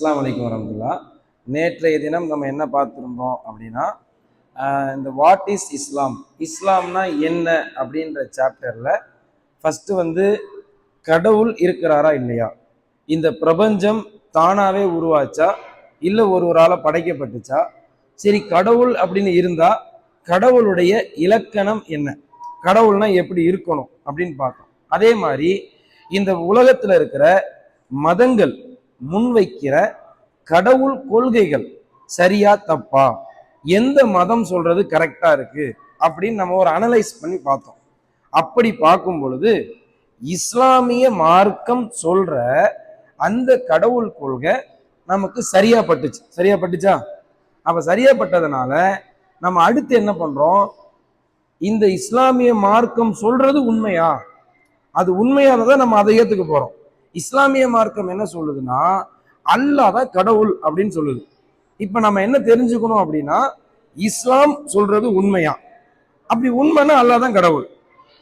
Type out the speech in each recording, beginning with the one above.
அஸ்ஸலாமு அலைக்கும் வரஹ்மத்துல்லாஹ். நேற்றைய தினம் நம்ம என்ன பார்த்துருந்தோம் அப்படின்னா, இந்த வாட் இஸ் இஸ்லாம், இஸ்லாம்னா என்ன அப்படின்ற சாப்டரில் ஃபஸ்ட்டு கடவுள் இருக்கிறாரா இல்லையா, இந்த பிரபஞ்சம் தானாகவே உருவாச்சா இல்லை ஒரு ஆளால் படைக்கப்பட்டுச்சா, சரி கடவுள் அப்படின்னு இருந்தால் கடவுளுடைய இலக்கணம் என்ன, கடவுள்னா எப்படி இருக்கணும் அப்படின்னு பார்த்தோம். அதே மாதிரி இந்த உலகத்தில் இருக்கிற மதங்கள் முன்வைக்கிற கடவுள் கொள்கைகள் சரியா தப்பா, எந்த மதம் சொல்றது கரெக்டா இருக்கு அப்படின்னு நம்ம ஒரு அனலைஸ் பண்ணி பார்த்தோம். அப்படி பார்க்கும் பொழுது இஸ்லாமிய மார்க்கம் சொல்ற அந்த கடவுள் கொள்கை நமக்கு சரியா பட்டுச்சா. அப்ப சரியா பட்டதுனால நம்ம அடுத்து என்ன பண்றோம், இந்த இஸ்லாமிய மார்க்கம் சொல்றது உண்மையா, அது உண்மையானதான் நம்ம அதை ஏத்துக்க போறோம். இஸ்லாமிய மார்க்கம் என்ன சொல்லுதுன்னா அல்லாஹ் தான் கடவுள் அப்படின்னு சொல்லுது. இப்ப நம்ம என்ன தெரிஞ்சுக்கணும் அப்படின்னா, இஸ்லாம் சொல்றது உண்மையா, அப்படி உண்மைன்னா அல்லாஹ் தான் கடவுள்.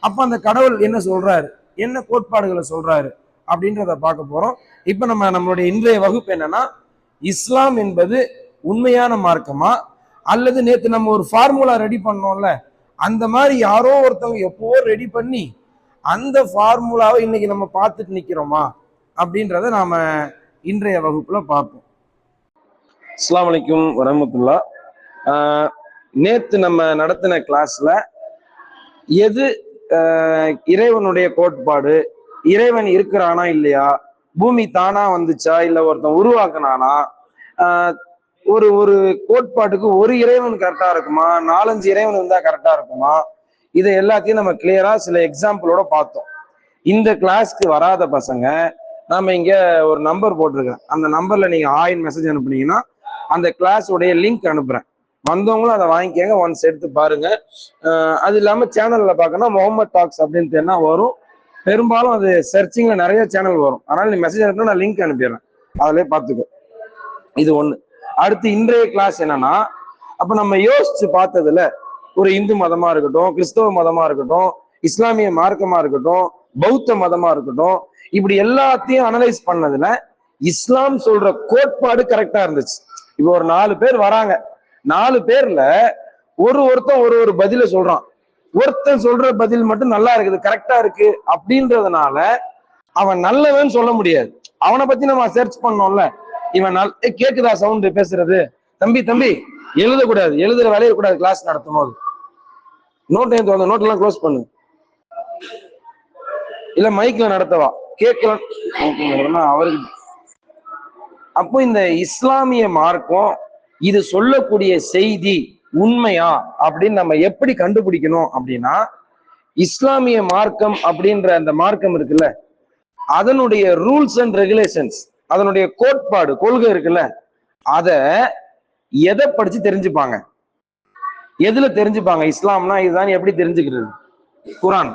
அப்ப அந்த கடவுள் என்ன சொல்றாரு, என்ன கோட்பாடுகளை சொல்றாரு அப்படின்றத பார்க்க போறோம். இப்ப நம்மளுடைய இன்றைய வகுப்பு என்னன்னா, இஸ்லாம் என்பது உண்மையான மார்க்கமா, அல்லது நேற்று நம்ம ஒரு ஃபார்முலா ரெடி பண்ணோம்ல, அந்த மாதிரி யாரோ ஒருத்தவங்க எப்போ ரெடி பண்ணி அந்த ஃபார்முலாவை இன்னைக்கு நம்ம பார்த்துட்டு நிக்கிறோமா அப்படின்றத நாம இன்றைய வகுப்புல பார்ப்போம். அஸ்ஸலாமு அலைக்கும் வரஹ்மத்துல்லாஹ். நேத்து நம்ம நடத்தின கிளாஸ்ல எது இறைவனுடைய கோட்பாடு, இறைவன் இருக்கிறானா இல்லையா, பூமி தானா வந்துச்சா இல்ல ஒருத்தன் உருவாக்குனானா, ஒரு ஒரு கோட்பாட்டுக்கு ஒரு இறைவன் கரெக்டா இருக்குமா, 4-5 இறைவன் இருந்தா கரெக்டா இருக்குமா, இதை எல்லாத்தையும் நம்ம கிளியரா சில எக்ஸாம்பிளோட பார்த்தோம். இந்த கிளாஸ்க்கு வராத பசங்க, நாம இங்க ஒரு நம்பர் போட்டிருக்கேன், அந்த நம்பர்ல நீங்க ஆயின் மெசேஜ் அனுப்புனீங்கன்னா அந்த கிளாஸ் உடைய லிங்க் அனுப்புறேன், வந்தவங்களும் அதை வாங்கிக்கங்க, ஒன்ஸ் எடுத்து பாருங்க. அது இல்லாம சேனல்ல பார்க்கணும் முகமது டாக்ஸ் அப்படின்னு வரும், பெரும்பாலும் அது சர்ச்சிங்ல நிறைய சேனல் வரும், அதனால நீ மெசேஜ் அனுப்புனா நான் லிங்க் அனுப்பிடுறேன், அதிலே பார்த்துக்கோ. இது ஒண்ணு. அடுத்து இன்றைய கிளாஸ் என்னன்னா, அப்ப நம்ம யோசிச்சு பார்த்ததுல ஒரு இந்து மதமா இருக்கட்டும், கிறிஸ்தவ மதமா இருக்கட்டும், இஸ்லாமிய மார்க்கமா இருக்கட்டும், பௌத்த மதமா இருக்கட்டும், இப்படி எல்லாத்தையும் அனலைஸ் பண்ணதுல இஸ்லாம் சொல்ற கோட்பாடு கரெக்டா இருந்துச்சு. இப்போ ஒரு 4 பேர் வராங்க, 4 பேர்ல ஒருத்தன் ஒரு பதில சொல்றான், ஒருத்தன் சொல்ற பதில் மட்டும் நல்லா இருக்குது, கரெக்டா இருக்கு அப்படின்றதுனால அவன் நல்லவன் சொல்ல முடியாது. அவனை பத்தி நம்ம சர்ச் பண்ணோம்ல, இவன் கேக்குதா சவுண்ட் பேசுறது, தம்பி எழுதக்கூடாது, எழுதுற வேலைய கூடாது, கிளாஸ் நடத்தும் போது நோட் எல்லாம் க்ளோஸ் பண்ணு, இல்ல மைக்ல நடத்தவா கேட்கலாம் அவருக்கு. அப்போ இந்த இஸ்லாமிய மார்க்கம் இது சொல்லக்கூடிய செய்தி உண்மையா அப்படின்னு நம்ம எப்படி கண்டுபிடிக்கணும் அப்படின்னா, இஸ்லாமிய மார்க்கம் அப்படின்ற அந்த மார்க்கம் இருக்குல்ல, அதனுடைய ரூல்ஸ் அண்ட் ரெகுலேஷன்ஸ், அதனுடைய கோட்பாடு கொள்கை இருக்குல்ல, அத எதை படிச்சு தெரிஞ்சுப்பாங்க, எதுல தெரிஞ்சுப்பாங்க, இஸ்லாம்னா இதுதான் எப்படி தெரிஞ்சுக்கிறது, குரான்.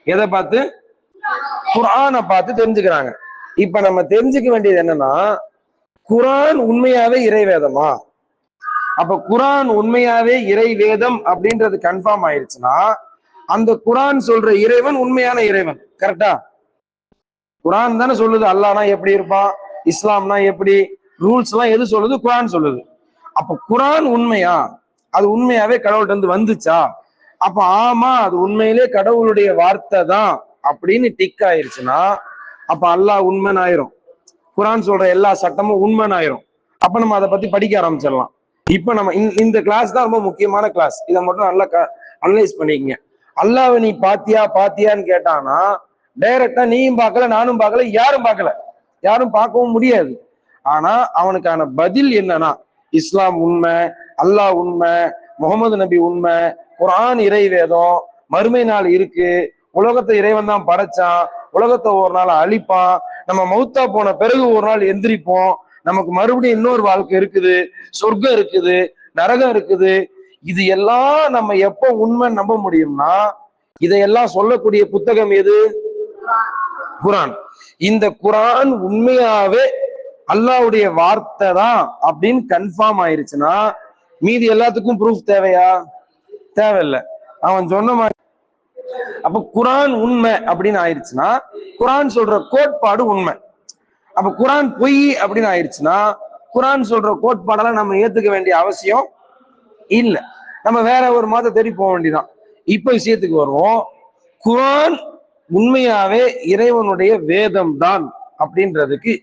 எதை பார்த்து, குரானை பார்த்து தெரிஞ்சுக்கிறாங்க. இப்ப நம்ம தெரிஞ்சுக்க வேண்டியது என்னன்னா, குரான் உண்மையாவே இறைவேதமா, அப்ப குரான் உண்மையாவே இறைவேதம் அப்படின்றது கன்ஃபார்ம் ஆயிடுச்சுன்னா அந்த குரான் சொல்ற இறைவன் உண்மையான இறைவன், கரெக்டா? குரான் தானே சொல்லுது அல்லாஹ்னா எப்படி இருப்பான், இஸ்லாம்னா எப்படி, ரூல்ஸ் எல்லாம் எது சொல்லுது, குரான் சொல்லுது. அப்ப குரான் உண்மையா, அது உண்மையாவே கடவுள்கிட்ட இருந்து வந்துச்சா, அப்ப ஆமா அது உண்மையிலே கடவுளுடைய வார்த்தை தான் அப்படின்னு டிக் ஆயிருச்சுன்னா அப்ப அல்லாஹ் உண்மைன்னு ஆயிரும், குரான் சொல்ற எல்லா சட்டமும் உண்மைன்னு ஆயிரும். அப்ப நம்ம அதை பத்தி படிக்க ஆரம்பிச்சிடலாம். இப்ப நம்ம இந்த கிளாஸ் தான் ரொம்ப முக்கியமான கிளாஸ், இதை மட்டும் நல்லா அனலைஸ் பண்ணிக்கங்க. அல்லாஹ்வை நீ பாத்தியான்னு கேட்டானா டைரக்டா நீயும் பார்க்கல நானும் பார்க்கல யாரும் பார்க்கல, யாரும் பார்க்கவும் முடியாது. ஆனா அவனுக்கான பதில் என்னன்னா, இஸ்லாம் உண்மை, அல்லாஹ் உண்மை, முகமது நபி உண்மை, குர்ஆன் இறைவேதம், மறுமை நாள் இருக்கு, உலகத்தை இறைவன் தான் படைச்சான், உலகத்தை ஒரு நாள் அழிப்பான், நம்ம மௌத்தா போன பிறகு ஒரு நாள் எந்திரிப்போம், நமக்கு மறுபடியும் இன்னொரு வாழ்க்கை இருக்குது, சொர்க்கம் இருக்குது, நரகம் இருக்குது. இது எல்லாம் நம்ம எப்போ உண்மை நம்ப முடியும்னா, இதையெல்லாம் சொல்லக்கூடிய புத்தகம் எது, குரான். இந்த குரான் உண்மையாவே அல்லாஹ்வுடைய வார்த்தை தான் அப்படின்னு கன்ஃபார்ம் ஆயிருச்சுன்னா மீதி எல்லாத்துக்கும் ப்ரூஃப் தேவையா, தேவையில்லை. அவன் சொன்ன மாதிரி அப்ப குரான் உண்மை அப்படின்னு ஆயிடுச்சுன்னா குரான் சொல்ற கோட்பாடு உண்மை. அப்ப குரான் பொய் அப்படின்னு ஆயிடுச்சுன்னா குரான் சொல்ற கோட்பாடெல்லாம் நம்ம ஏத்துக்க வேண்டிய அவசியம் இல்ல. நம்ம வேற ஒரு மதத்தை தேடி போக வேண்டியதான். இப்ப விஷயத்துக்கு வருவோம். குரான் உண்மையாவே இறைவனுடைய வேதம் தான் அப்படின்றதுக்கு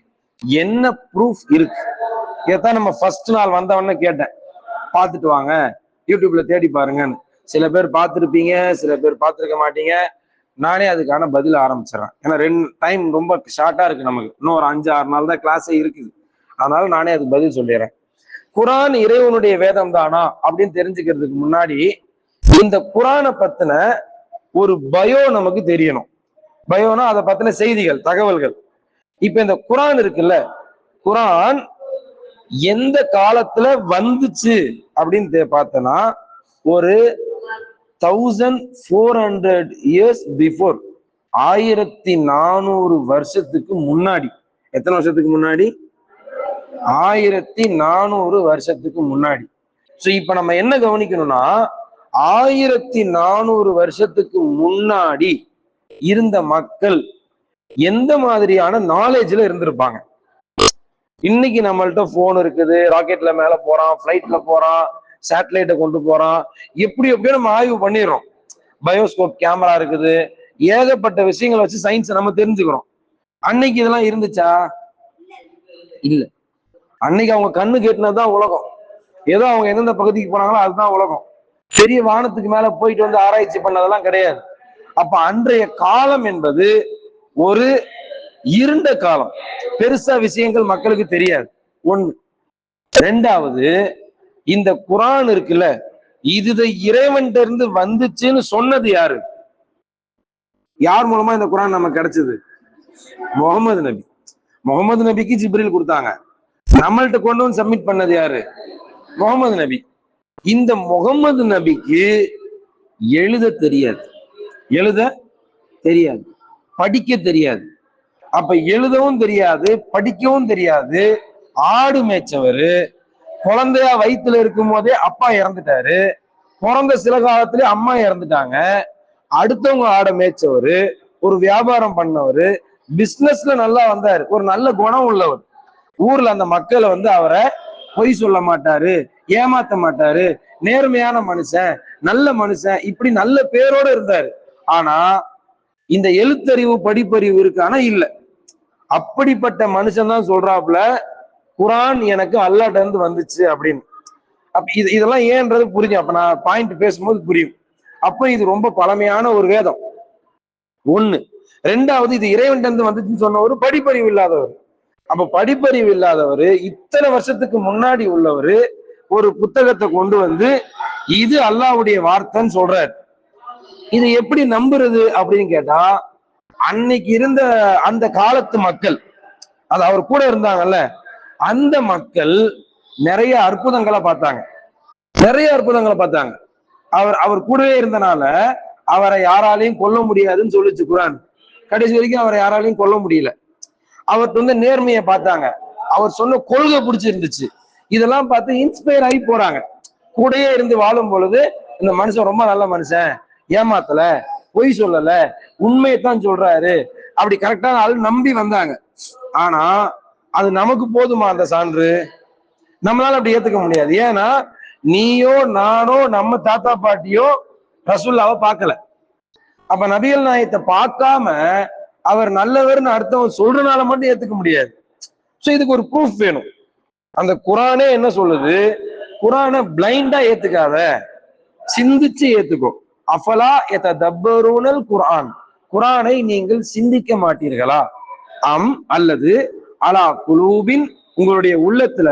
என்ன ப்ரூஃப் இருக்கு? இதைத்தான் நம்ம ஃபர்ஸ்ட் நாள் வந்தவொடனே கேட்டேன், பார்த்துட்டு வாங்க, யூடியூப்ல தேடி பாருங்கன்னு. சில பேர் பார்த்துருப்பீங்க, சில பேர் பார்த்துருக்க மாட்டீங்க. நானே அதுக்கான பதில் ஆரம்பிச்சிடறேன். ஏன்னா டைம் ரொம்ப ஷார்ட்டா இருக்கு, நமக்கு இன்னும் ஒரு 5-6 நாள் தான் கிளாஸே இருக்குது. அதனால நானே அதுக்கு பதில் சொல்லிடுறேன். குரான் இறைவனுடைய வேதம் தானா அப்படின்னு தெரிஞ்சுக்கிறதுக்கு முன்னாடி இந்த குரானை பத்தின ஒரு பயோ நமக்கு தெரியணும். பயோனா அதை பத்தின செய்திகள், தகவல்கள். இப்ப இந்த குரான் இருக்குல்ல, குரான் எந்த காலத்துல வந்துச்சு அப்படின்னு பார்த்தோன்னா ஒரு 1400 years பிஃபோர், 1400 வருஷத்துக்கு முன்னாடி. எத்தனை வருஷத்துக்கு முன்னாடி? 1400 வருஷத்துக்கு முன்னாடி. சோ இப்ப நம்ம என்ன கவனிக்கணும்னா 1400 வருஷத்துக்கு முன்னாடி இருந்த மக்கள் எந்த மாதிரியான நாலேஜ்ல இருந்திருப்பாங்க? இன்னைக்கு நம்மள்ட்ட போன் இருக்குது, ராக்கெட்ல மேல போறான், பிளைட்ல போறான், சேட்டலைட்டை கொண்டு போறான், எப்படி எப்படியோ நம்ம ஆய்வு பண்ணிடுறோம். பயோஸ்கோப் கேமரா இருக்குது, ஏகப்பட்ட விஷயங்களை வச்சு சயின்ஸை நம்ம தெரிஞ்சுக்கிறோம். அன்னைக்கு இதெல்லாம் இருந்துச்சா? இல்ல. அன்னைக்கு அவங்க கண்ணு கேட்டினதுதான் உலகம். ஏதோ அவங்க எந்தெந்த பகுதிக்கு போனாங்களோ அதுதான் உலகம். பெரிய வானத்துக்கு மேல போயிட்டு வந்து ஆராய்ச்சி பண்ணதெல்லாம் கிடையாது. அப்ப அன்றைய காலம் என்பது ஒரு இருண்ட காலம். பெருசா விஷயங்கள் மக்களுக்கு தெரியாது. ஒண்ணு. ரெண்டாவது, இந்த குரான் இருக்குல்ல, இது இறைவன் இருந்து வந்துச்சுன்னு சொன்னது யாரு? யார் மூலமா இந்த குரான் நமக்கு கிடைச்சது? முகமது நபி. முகமது நபிக்கு ஜிப்ரீல் கொடுத்தாங்க. நம்மள்ட்ட கொண்டு வந்து சப்மிட் பண்ணது யாரு? முகமது நபி. இந்த முகமது நபிக்கு எழுத தெரியாது, எழுத தெரியாது, படிக்க தெரியாது. அப்ப எழுதவும் தெரியாது, படிக்கவும் தெரியாது. ஆடு மேய்ச்சவரு, குழந்தையா வயிற்றுல இருக்கும் போதே அப்பா இறந்துட்டாரு, பிறந்த சில காலத்திலே அம்மா இறந்துட்டாங்க. அடுத்தவங்க ஆடை மேய்ச்சவரு, ஒரு வியாபாரம் பண்ணவரு, பிசினஸ்ல நல்லா வந்தாரு, ஒரு நல்ல குணம் உள்ளவர். ஊர்ல அந்த மக்களை அவரை பொய் சொல்ல மாட்டாரு, ஏமாத்த மாட்டாரு, நேர்மையான மனுஷன், நல்ல மனுஷன், இப்படி நல்ல பேரோட இருந்தாரு. ஆனா இந்த எழுத்தறிவு படிப்பறிவு இருக்கு, ஆனா இல்ல. அப்படிப்பட்ட மனுஷன் தான் சொல்றாப்புல குரான் எனக்கு அல்லாஹ்ட்ட இருந்து வந்துச்சு அப்படின்னு. அப்ப இதெல்லாம் ஏன்றது புரியும். அப்ப நான் பாயிண்ட் பேசும்போது புரியும். அப்ப இது ரொம்ப பழமையான ஒரு வேதம். ஒண்ணு. ரெண்டாவது, இது இறைவன் இருந்து வந்துச்சுன்னு சொன்ன ஒரு படிப்பறிவு இல்லாதவர். அப்ப படிப்பறிவு இல்லாதவர், இத்தனை வருஷத்துக்கு முன்னாடி உள்ளவர் ஒரு புத்தகத்தை கொண்டு வந்து இது அல்லாஹ்வுடைய வார்த்தைன்னு சொல்றாரு. இது எப்படி நம்புறது அப்படின்னு கேட்டா, அன்னைக்கு இருந்த அந்த காலத்து மக்கள், அது அவர் கூட இருந்தாங்கல்ல, அந்த மக்கள் நிறைய அற்புதங்களை பார்த்தாங்க, நிறைய அற்புதங்களை பார்த்தாங்க. அவர் கூடவே இருந்தனால அவரை யாராலையும் கொல்ல முடியாதுன்னு சொல்லிச்சு குரான். கடைசி வரைக்கும் அவரை யாராலையும் கொல்ல முடியல. அவர்கிட்ட நேர்மையை பார்த்தாங்க, அவர் சொன்ன கொள்கை பிடிச்சிருந்துச்சு. இதெல்லாம் பார்த்து இன்ஸ்பயர் ஆகி போறாங்க. கூடயே இருந்து வாழும் பொழுது இந்த மனுஷன் ரொம்ப நல்ல மனுஷன், ஏமாத்தல, பொய் சொல்லல, உண்மையைத்தான் சொல்றாரு, அப்படி கரெக்டான ஆள் நம்பி வந்தாங்க. ஆனா அது நமக்கு போதுமா அந்த சான்று? நம்மளால அப்படி ஏத்துக்க முடியாது. ஏன்னா நீயோ நானோ நம்ம தாத்தா பாட்டியோ ரசூல்லாவை பார்க்கல. அப்ப நபிகள் நாயகத்தை பார்க்காம அவர் நல்லவர்னு அடுத்தவன் சொல்றதுனால மட்டும் ஏத்துக்க முடியாது. சோ இதுக்கு ஒரு ப்ரூஃப் வேணும். அந்த குரானே என்ன சொல்லுது? குரானை பிளைண்டா ஏத்துக்காத, சிந்திச்சு ஏத்துக்கோ. அஃபலா யததப்பரூனல் குர்ஆன், குரானை நீங்கள் சிந்திக்க மாட்டீர்களா? அம் அல்லது அலா குலூபின், உங்களுடைய உள்ளத்துல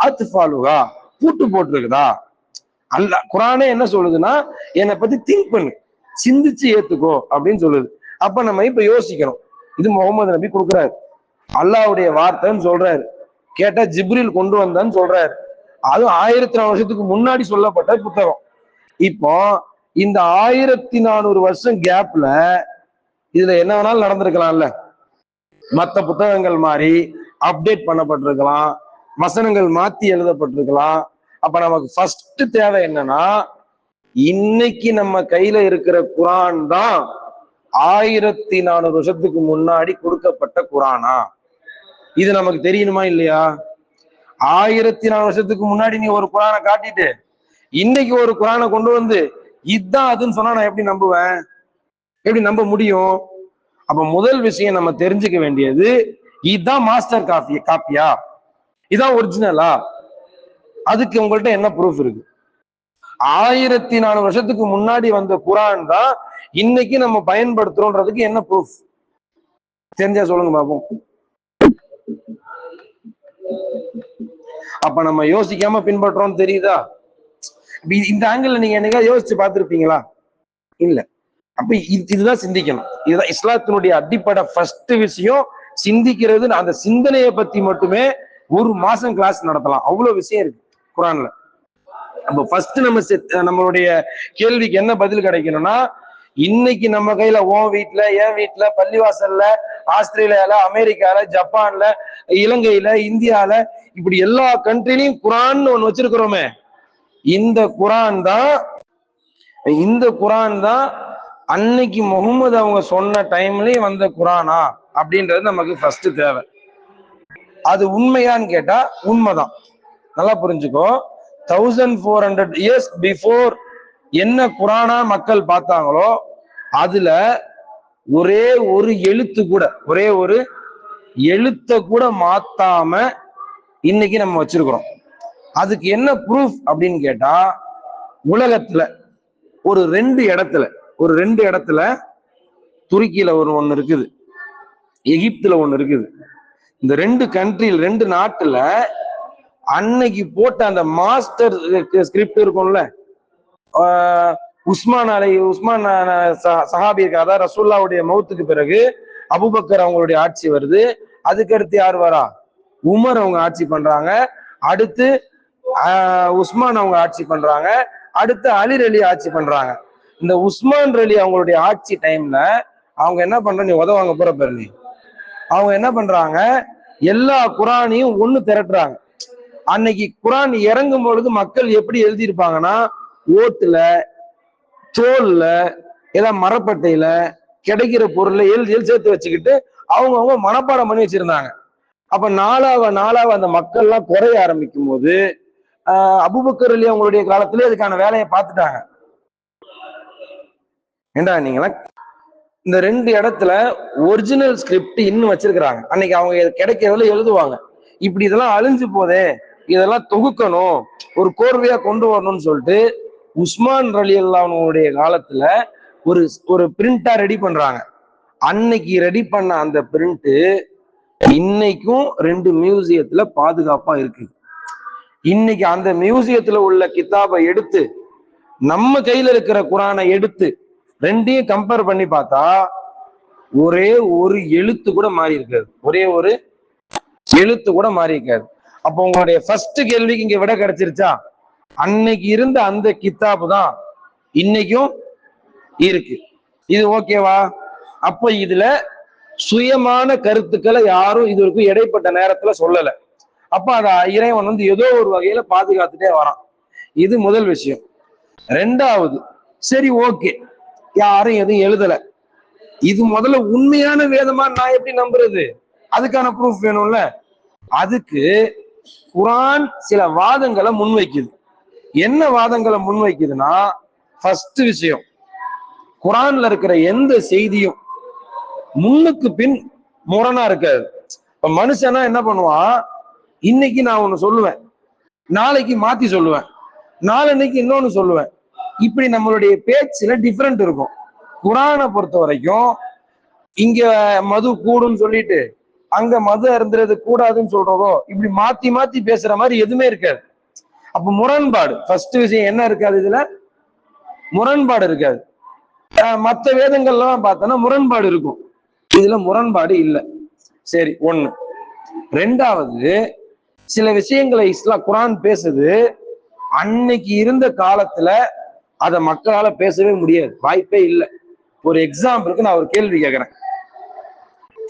அத்ஃபாலுஹா, பூட்டு போட்டிருக்குதா? அல்ல, குரானே என்ன சொல்லுதுன்னா என்னை பத்தி திங்க் பண்ணு, சிந்திச்சு ஏத்துக்கோ அப்படின்னு சொல்லுது. அப்ப நம்ம இப்ப யோசிக்கணும். இது முகமது நபி கொடுக்குறாரு, அல்லாஹ்வுடைய வார்த்தைன்னு சொல்றாரு. கேட்டா ஜிப்ரீல் கொண்டு வந்தான்னு சொல்றாரு. அது 1400 வருஷத்துக்கு முன்னாடி சொல்லப்பட்ட புத்தகம். இப்போ இந்த 1400 வருஷம் கேப்ல இதுல என்ன வேணாலும் நடந்திருக்கலாம்ல. மற்ற புத்தகங்கள் மாதிரி அப்டேட் பண்ணப்பட்டிருக்கலாம், வசனங்கள் மாத்தி எழுதப்பட்டிருக்கலாம். அப்ப நமக்கு ஃபர்ஸ்ட் தேவை என்னன்னா, இன்னைக்கு நம்ம கையில இருக்கிற குரான் தான் 1400 வருஷத்துக்கு முன்னாடி கொடுக்கப்பட்ட குரானா? இது நமக்கு தெரியணுமா இல்லையா? 1400 வருஷத்துக்கு முன்னாடி நீ ஒரு குரானை காட்டிட்டு இன்னைக்கு ஒரு குரானை கொண்டு வந்து இதுதான் அதுன்னு சொன்னா நான் எப்படி நம்புவேன்? எப்படி நம்ப முடியும்? அப்ப முதல் விஷயம் நம்ம தெரிஞ்சுக்க வேண்டியது, இதுதான் மாஸ்டர் காப்பியா, இதான் ஒரிஜினலா? அதுக்கு உங்கள்ட்ட என்ன ப்ரூஃப் இருக்கு? 1400 வருஷத்துக்கு முன்னாடி வந்த குரான் தான் இன்னைக்கு நம்ம பயன்படுத்துறோம்ன்றதுக்கு என்ன ப்ரூஃப்? தெரிஞ்சா சொல்லுங்க பாப்போம். அப்ப நம்ம யோசிக்காம பின்பற்றோம் தெரியுதா? இந்த ஆங்கிள் நீங்க என்னைக்கா யோசிச்சு பார்த்திருப்பீங்களா? இல்ல. அப்ப இதுதான் சிந்திக்கணும். இதுதான் இஸ்லாத்தினுடைய அடிப்படை ஃபர்ஸ்ட் விஷயம். சிந்திக்கிறது. அந்த சிந்தனையை பத்தி மட்டுமே ஒரு மாசம் கிளாஸ் நடத்தலாம். அவ்வளவு விஷயம் இருக்கு குரான்ல. அப்ப ஃபர்ஸ்ட் நம்மளுடைய கேள்விக்கு என்ன பதில் கிடைக்கணும்னா, இன்னைக்கு நம்ம கையில உன் வீட்டுல, என் வீட்டுல, பள்ளிவாசல்ல, ஆஸ்திரேலியால, அமெரிக்கால, ஜப்பான்ல, இலங்கையில, இந்தியால, இப்படி எல்லா கண்ட்ரிலையும் குரான் ஒண்ணு வச்சிருக்கிறோமே, இந்த குரான் தான் அன்னைக்கு முகமது அவங்க சொன்ன டைம்லயும் வந்த குரானா அப்படின்றது நமக்கு ஃபர்ஸ்ட் தேவை. அது உண்மையான்னு கேட்டா உண்மைதான். நல்லா புரிஞ்சுக்கோ. 1400 years பிஃபோர் என்ன குரானா மக்கள் பார்த்தாங்களோ அதுல ஒரே ஒரு எழுத்த கூட மாத்தாம இன்னைக்கு நம்ம வச்சிருக்கிறோம். அதுக்கு என்ன ப்ரூஃப் அப்படின்னு கேட்டா, உலகத்துல ஒரு ரெண்டு இடத்துல துருக்கியில ஒண்ணு இருக்குது, எகிப்துல ஒண்ணு இருக்குது. இந்த ரெண்டு நாட்டுல அன்னைக்கு போட்ட அந்த மாஸ்டர் ஸ்கிரிப்ட் இருக்கும்ல, உஸ்மான் சஹாபி இருக்காதா, ரசூல்லாவுடைய மௌத்துக்கு பிறகு அபூபக்கர் அவங்களுடைய ஆட்சி வருது. அதுக்கடுத்து யார் வரா? உமர் அவங்க ஆட்சி பண்றாங்க. அடுத்து உஸ்மான் அவங்க ஆட்சி பண்றாங்க. அடுத்து அலி அலி ஆட்சி பண்றாங்க. இந்த உஸ்மான் அலி அவங்களுடைய ஆட்சி டைம்ல அவங்க என்ன பண்றாங்க, நீ உதவாங்க போற பேரு, அவங்க என்ன பண்றாங்க, எல்லா குரானையும் ஒண்ணு திரட்டுறாங்க. அன்னைக்கு குரான் இறங்கும் பொழுது மக்கள் எப்படி எழுதியிருப்பாங்கன்னா, ஓட்டுல, தோல்ல, ஏதாவது மரப்பட்டையில கிடைக்கிற பொருளை எழுதி சேர்த்து வச்சுக்கிட்டு அவங்க மனப்பாடம் பண்ணி வச்சிருந்தாங்க. அப்ப நாளாவ அந்த மக்கள் எல்லாம் குறைய ஆரம்பிக்கும் போது அபூபக்கர் அலி அவங்களுடைய காலத்திலே அதுக்கான வேலையை பார்த்துட்டாங்க. ஏண்டா நீங்களா இந்த ரெண்டு இடத்துல ஒரிஜினல் ஸ்கிரிப்ட் இன்னும் வச்சிருக்கிறாங்க. அன்னைக்கு அவங்க கிடைக்கிறதுல எழுதுவாங்க, இப்படி இதெல்லாம் அழிஞ்சு போதே, இதெல்லாம் தொகுக்கணும், ஒரு கோர்வையா கொண்டு வரணும்னு சொல்லிட்டு உஸ்மான் அலி அல்லாவுடைய காலத்துல ஒரு பிரிண்டா ரெடி பண்றாங்க. அன்னைக்கு ரெடி பண்ண அந்த பிரிண்ட் இன்னைக்கும் 2 மியூசியத்துல பாதுகாப்பா இருக்கு. இன்னைக்கு அந்த மியூசியத்துல உள்ள கிதாபை எடுத்து நம்ம கையில இருக்கிற குரானை எடுத்து ரெண்டையும் கம்பேர் பண்ணி பார்த்தா ஒரே ஒரு எழுத்து கூட மாறி இருக்காது. அப்போ உங்களுடைய ஃபர்ஸ்ட் கேள்விக்கு இங்க விட கிடைச்சிருச்சா? அன்னைக்கு இருந்த அந்த கித்தாபு தான் இன்னைக்கும் இருக்கு. இது ஓகேவா? அப்ப இதுல சுயமான கருத்துக்களை யாரும் இது வரைக்கும் இடைப்பட்ட நேரத்துல சொல்லல. அப்ப அத இறைவன் ஏதோ ஒரு வகையில பாதுகாத்துட்டே வரான். இது முதல் விஷயம். ரெண்டாவது, சரி ஓகே, யாரும் எதுவும் எழுதல, இது முதல்ல உண்மையான வேதமா நான் எப்படி நம்புறது? அதுக்கான ப்ரூஃப் வேணும்ல. அதுக்கு குரான் சில வாதங்களை முன்வைக்குது. என்ன வாதங்களை முன்வைக்குதுன்னா, ஃபர்ஸ்ட் விஷயம், குரான்ல இருக்கிற எந்த செய்தியும் முன்னுக்கு பின் முரணா இருக்காது. இப்ப மனுஷனா என்ன பண்ணுவான், இன்னைக்கு நான் ஒண்ணு சொல்லுவேன், நாளைக்கு மாத்தி சொல்லுவேன், நாளன்னைக்கு இன்னொன்னு சொல்லுவேன். இப்படி நம்மளுடைய பேச்சுல டிஃபரெண்ட் இருக்கும். குரானை பொறுத்த வரைக்கும் இங்க மது கூடுன்னு சொல்லிட்டு அங்க மது அருந்துறது கூடாதுன்னு சொல்றதோ, இப்படி மாத்தி மாத்தி பேசுற மாதிரி எதுவுமே இருக்காது. அப்ப முரண்பாடு ஃபர்ஸ்ட் விஷயம் என்ன இருக்காது, இதுல முரண்பாடு இருக்காது. மற்ற வேதங்கள்லாம் பார்த்தோன்னா முரண்பாடு இருக்கும், இதுல முரண்பாடு இல்லை. சரி, ஒண்ணு. ரெண்டாவது, சில விஷயங்களை குரான் பேசுது, அன்னைக்கு இருந்த காலத்துல அத மக்களால பேசவே முடியாது, வாய்ப்பே இல்லை. ஒரு எக்ஸாம்பிளுக்கு நான் ஒரு கேள்வி கேட்கிறேன்.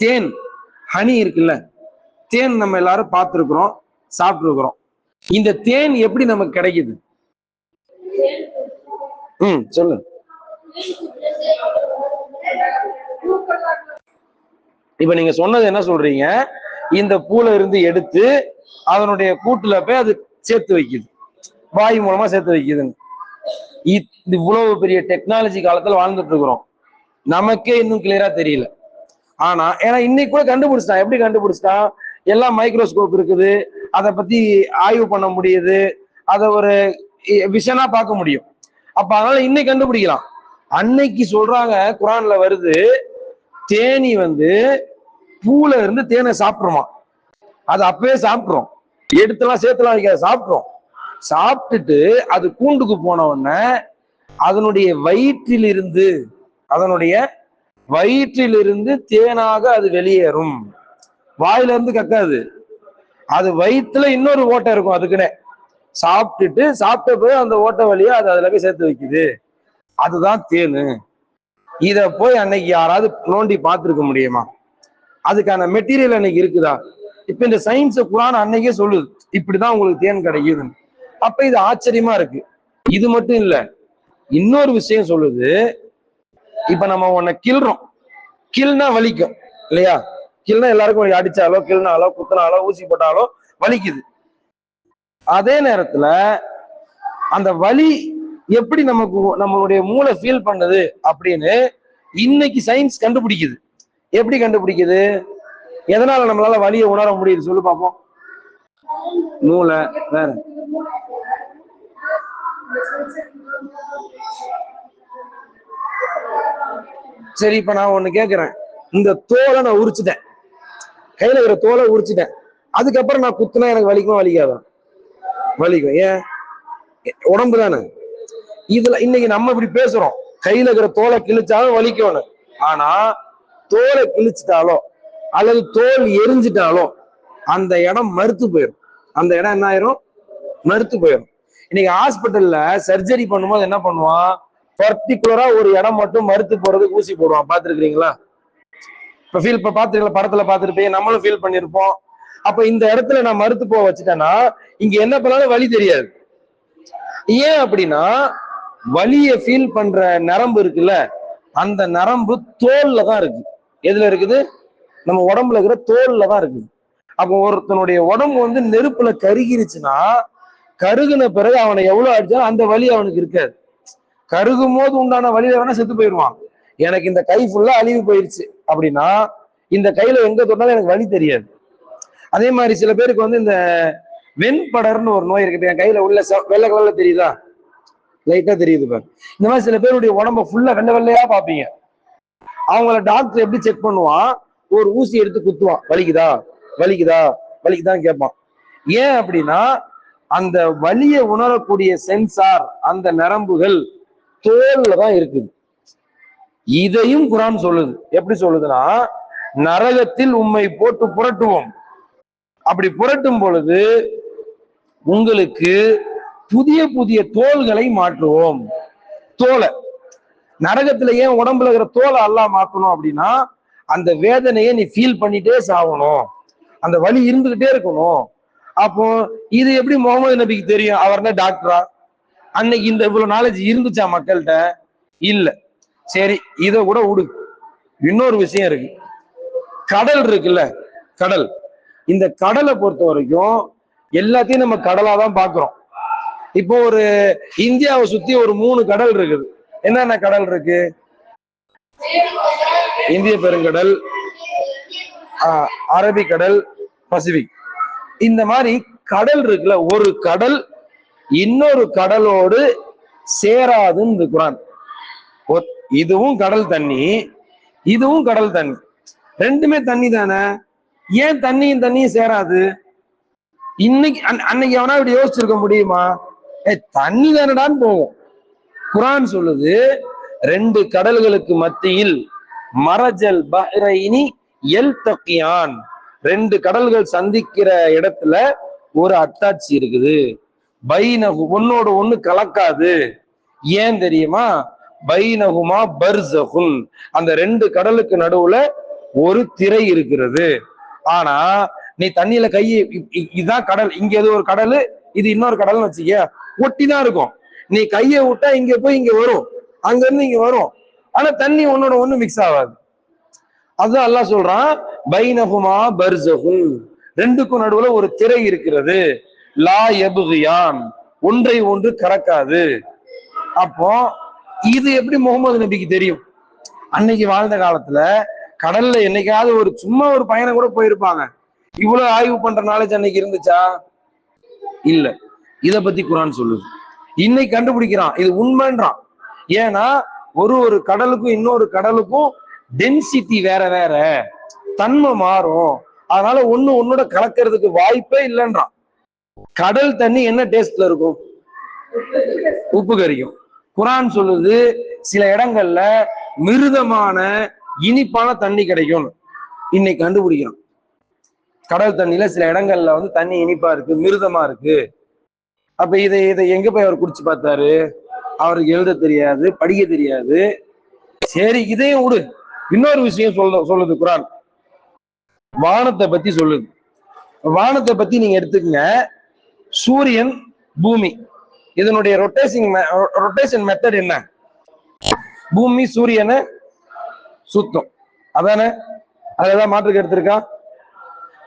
தேன், ஹனி இருக்குல்ல, தேன் நம்ம எல்லாரும் பார்த்துருக்கிறோம், சாப்பிட்டு இருக்கிறோம். இந்த தேன் எப்படி நமக்கு கிடைக்குது? சொல்லு. இப்ப நீங்க சொன்னது என்ன சொல்றீங்க, இந்த பூல இருந்து எடுத்து அதனுடைய கூட்டுல போய் அது சேர்த்து வைக்குது, வாயு மூலமா சேர்த்து வைக்குதுன்னு. இவ்வளவு பெரிய டெக்னாலஜி காலத்துல வாழ்ந்துட்டு இருக்கிறோம், நமக்கே இன்னும் கிளியரா தெரியல. ஆனா ஏன்னா இன்னைக்கு கூட கண்டுபிடிச்சிட்டான். எப்படி கண்டுபிடிச்சிட்டான்? எல்லாம் மைக்ரோஸ்கோப் இருக்குது, அதை பத்தி ஆய்வு பண்ண முடியுது, அதை ஒரு விஷனா பார்க்க முடியும். அப்ப அதனால இன்னைக்கு கண்டுபிடிக்கலாம். அன்னைக்கு சொல்றாங்க, குரான்ல வருது, தேனி பூல இருந்து தேனை சாப்பிடுமா. அது அப்பவே சாப்பிட்றோம், எடுத்துலாம் சேர்த்துலாம் வைக்காத, சாப்பிட்றோம். சாப்பிட்டுட்டு அது கூண்டுக்கு போன உடனே அதனுடைய வயிற்றிலிருந்து தேனாக அது வெளியேறும். வாயில இருந்து கக்காது, அது வயிற்றுல இன்னொரு ஓட்டை இருக்கும் அதுக்குன்னு. சாப்பிட்ட போய் அந்த ஓட்டை வழியா அது அதுல போய் சேர்த்து வைக்குது. அதுதான் தேனு. இத போய் அன்னைக்கு யாராவது நோண்டி பார்த்திருக்க முடியுமா? அதுக்கான மெட்டீரியல் அன்னைக்கு இருக்குதா? இப்ப இந்த சயின்ஸ் குரான் அன்னைக்கே சொல்லுது, இப்படிதான் உங்களுக்கு தேன் கிடைக்குதுன்னு. அப்ப இது ஆச்சரியமா இருக்கு. இது மட்டும் இல்ல, இன்னொரு விஷயம் சொல்லுது. இப்ப நம்ம உன்னை கிள்றோம், கிள்னா வலிக்கும் இல்லையா? கிள்னா எல்லாருக்கும் அடிச்சாலோ கிள்னாலோ குத்தினாலோ ஊசி போட்டாலோ வலிக்குது. அதே நேரத்துல அந்த வலி எப்படி நம்மளுடைய மூளை ஃபீல் பண்ணுது அப்படின்னு இன்னைக்கு சயின்ஸ் கண்டுபிடிக்குது. எப்படி கண்டுபிடிக்குது? எதனால நம்மளால வலியை உணர முடியுது சொல்லு பார்ப்போம். மூளை வேற. சரி, இப்ப நான் ஒண்ணு கேக்குறேன். இந்த தோலை நான் உரிச்சுட்டேன், கையில இருக்கிற தோலை உரிச்சுட்டேன், அதுக்கப்புறம் நான் குத்துனா எனக்கு வலிக்கும் வலிக்காதான்? வலிக்கும். ஏன்? உடம்பு தானே. இதுல இன்னைக்கு நம்ம இப்படி பேசுறோம், கையில இருக்கிற தோலை கிழிச்சாலும் வலிக்கும்னு. ஆனா தோலை கிழிச்சிட்டாலோ அல்லது தோல் எரிஞ்சிட்டாலோ அந்த இடம் மறுத்து போயிடும். அந்த இடம் என்ன ஆயிரும்? மறுத்து போயிடும். இன்னைக்கு ஹாஸ்பிட்டல்ல சர்ஜரி பண்ணும்போது என்ன பண்ணுவான்? பர்டிகுலரா ஒரு இடம் மட்டும் மறுத்து போறதுக்கு ஊசி போடுவான். பாத்துருக்கீங்களா? இப்ப பாத்துருக்கீங்களா? படத்துல பாத்துருப்பீங்க, நம்மளும் ஃபீல் பண்ணிருப்போம். அப்ப இந்த இடத்துல நான் மறுத்து போக வச்சுட்டேன்னா இங்க என்ன பண்ணாலும் வலி தெரியாது. ஏன் அப்படின்னா வலியை ஃபீல் பண்ற நரம்பு இருக்குல்ல, அந்த நரம்பு தோல்ல தான் இருக்கு. எதுல இருக்குது? நம்ம உடம்புல இருக்கிற தோல்ல தான் இருக்குது. அப்போ ஒருத்தனுடைய உடம்பு நெருப்புல கருகிருச்சுன்னா, கருகுன பிறகு அவனை எவ்வளவு அடிச்சாலும் அந்த வலி அவனுக்கு இருக்காது. கருகும் போது உண்டான வலியில வேணா செத்து போயிடுவான். எனக்கு இந்த கை ஃபுல்லா அழிவு போயிருச்சு அப்படின்னா இந்த கையில எங்க தொட்டாலும் எனக்கு வலி தெரியாது. அதே மாதிரி சில பேருக்கு இந்த வெண்படர்னு ஒரு நோய் இருக்குது. என் கையில உள்ள வெள்ளை கலர்ல தெரியுதா? லைட்டா தெரியுது பாரு. இந்த மாதிரி சில பேருடைய உடம்ப ஃபுல்லா வெள்ளை வெள்ளையா பாப்பீங்க. அவங்கள டாக்டர் எப்படி செக் பண்ணுவான்? ஒரு ஊசி எடுத்து குத்துவான், வலிக்குதா வலிக்குதா வலிக்குதான்னு கேட்பான். ஏன் அப்படின்னா அந்த வலியை உணரக்கூடிய சென்சார், அந்த நரம்புகள் தோல்ல தான் இருக்குது. இதையும் குரான் சொல்லுது. எப்படி சொல்லுதுன்னா, நரகத்தில் உம்மை போட்டு புரட்டுவோம், அப்படி புரட்டும் பொழுது உங்களுக்கு புதிய புதிய தோள்களை மாற்றுவோம். தோலை நரகத்துல ஏன் உடம்புல இருக்கிற தோலை அல்லாஹ் மாத்தணும் அப்படின்னா, அந்த வேதனையை நீ ஃபீல் பண்ணிட்டே சாகணும், அந்த வலி இருந்துகிட்டே இருக்கணும். அப்போ இது எப்படி முகமது நபிக்கு தெரியும்? அவர் என்ன டாக்டரா? அன்னைக்கு இந்த இவ்வளவு நாலேஜ் இருந்துச்சா மக்கள்கிட்ட? இல்ல. சரி, இத கூட விடு. இன்னொரு விஷயம் இருக்கு. கடல் இருக்குல்ல, கடல். இந்த கடலை பொறுத்த வரைக்கும் எல்லாத்தையும் நம்ம கடலா தான் பாக்குறோம். இப்போ ஒரு இந்தியாவை சுத்தி ஒரு 3 கடல் இருக்குது. என்னென்ன கடல் இருக்கு? இந்திய பெருங்கடல், அரபிக்கடல், பசிபிக். இந்த மாதிரி கடல் இருக்குல்ல, ஒரு கடல் இன்னொரு கடலோடு சேராதுன்னு குரான். இதுவும் கடல் தண்ணி, இதுவும் கடல் தண்ணி, ரெண்டுமே தண்ணி தானே. ஏன் தண்ணியும் சேராது? இன்னைக்கு அன்னைக்கு எவனா இப்படி யோசிச்சிருக்க முடியுமா? தண்ணி தானடான்னு போகும். குரான் சொல்லுது, 2 கடல்களுக்கு மத்தியில் மரஜல் பஹ்ரைனி யல்தகியான், 2 கடல்கள் சந்திக்கிற இடத்துல ஒரு அத்தாட்சி இருக்குது. பைனஹு, ஒன்னோட ஒண்ணு கலக்காது. ஏன் தெரியுமா? பைனஹுமா பர்ஸகுன், அந்த 2 கடலுக்கு நடுவுல ஒரு திரை இருக்கிறது. ஆனா நீ தண்ணியில இதுதான் கடல், இங்க எது ஒரு கடல், இது இன்னொரு கடல்னு வச்சுக்க, ஒட்டிதான் இருக்கும். நீ கையை விட்டா இங்க போய் இங்க வரும், அங்க இருந்து இங்க வரும். ஆனா தண்ணி ஒன்னோட ஒண்ணு மிக்ஸ் ஆகாது. அதுதான் அல்லாஹ் சொல்றான், பைனஹுமா பர்ஸஹும், ரெண்டுக்கும் நடுவுல ஒரு திரை இருக்கிறது, லா யப்கியான், ஒன்றை ஒன்று கடக்காது. அப்போ இது எப்படி முகமது நபிக்கு தெரியும்? அன்னைக்கு வாழ்ந்த காலத்துல கடல்ல என்னைக்காவது ஒரு சும்மா ஒரு பயணம் கூட போயிருப்பாங்க. இவ்வளவு ஆய்வு பண்ற நாலேஜ் அன்னைக்கு இருந்துச்சா? இல்ல. இத பத்தி குரான் சொல்லுது. இன்னைக்கு கண்டுபிடிக்கிறான், இது உண்மைன்றான். ஏன்னா ஒரு ஒரு கடலுக்கும் இன்னொரு கடலுக்கும் டென்சிட்டி வேற வேற, தன்மை மாறும். அதனால ஒண்ணு ஒன்னோட கலக்கிறதுக்கு வாய்ப்பே இல்லைன்றான். கடல் தண்ணி என்ன டேஸ்ட்ல இருக்கும்? உப்பு கரிக்கும். குரான் சொல்லுது சில இடங்கள்ல மிருதமான இனிப்பான தண்ணி கிடைக்கும். இன்னைக்கு கண்டுபிடிக்கிறோம், கடல் தண்ணியில சில இடங்கள்ல வந்து தண்ணி இனிப்பா இருக்கு, மிருதமா இருக்கு. அப்ப இதை இதை எங்க போய் அவர் குடிச்சு பார்த்தாரு? அவருக்கு எழுத தெரியாது, படிக்க தெரியாது. சரி, இதையும் விடு. இன்னொரு விஷயம் சொல்லுது குரான், வானத்தை பத்தி சொல்லுது. வானத்தை பத்தி நீங்க எடுத்துக்கங்க. சூரியன், பூமி, இதனுடைய ரொட்டேஷன் மெத்தட் என்ன? பூமி சூரியனை சுத்தம், அதானே? அதுதான் மாற்றுக்கு எடுத்திருக்கா?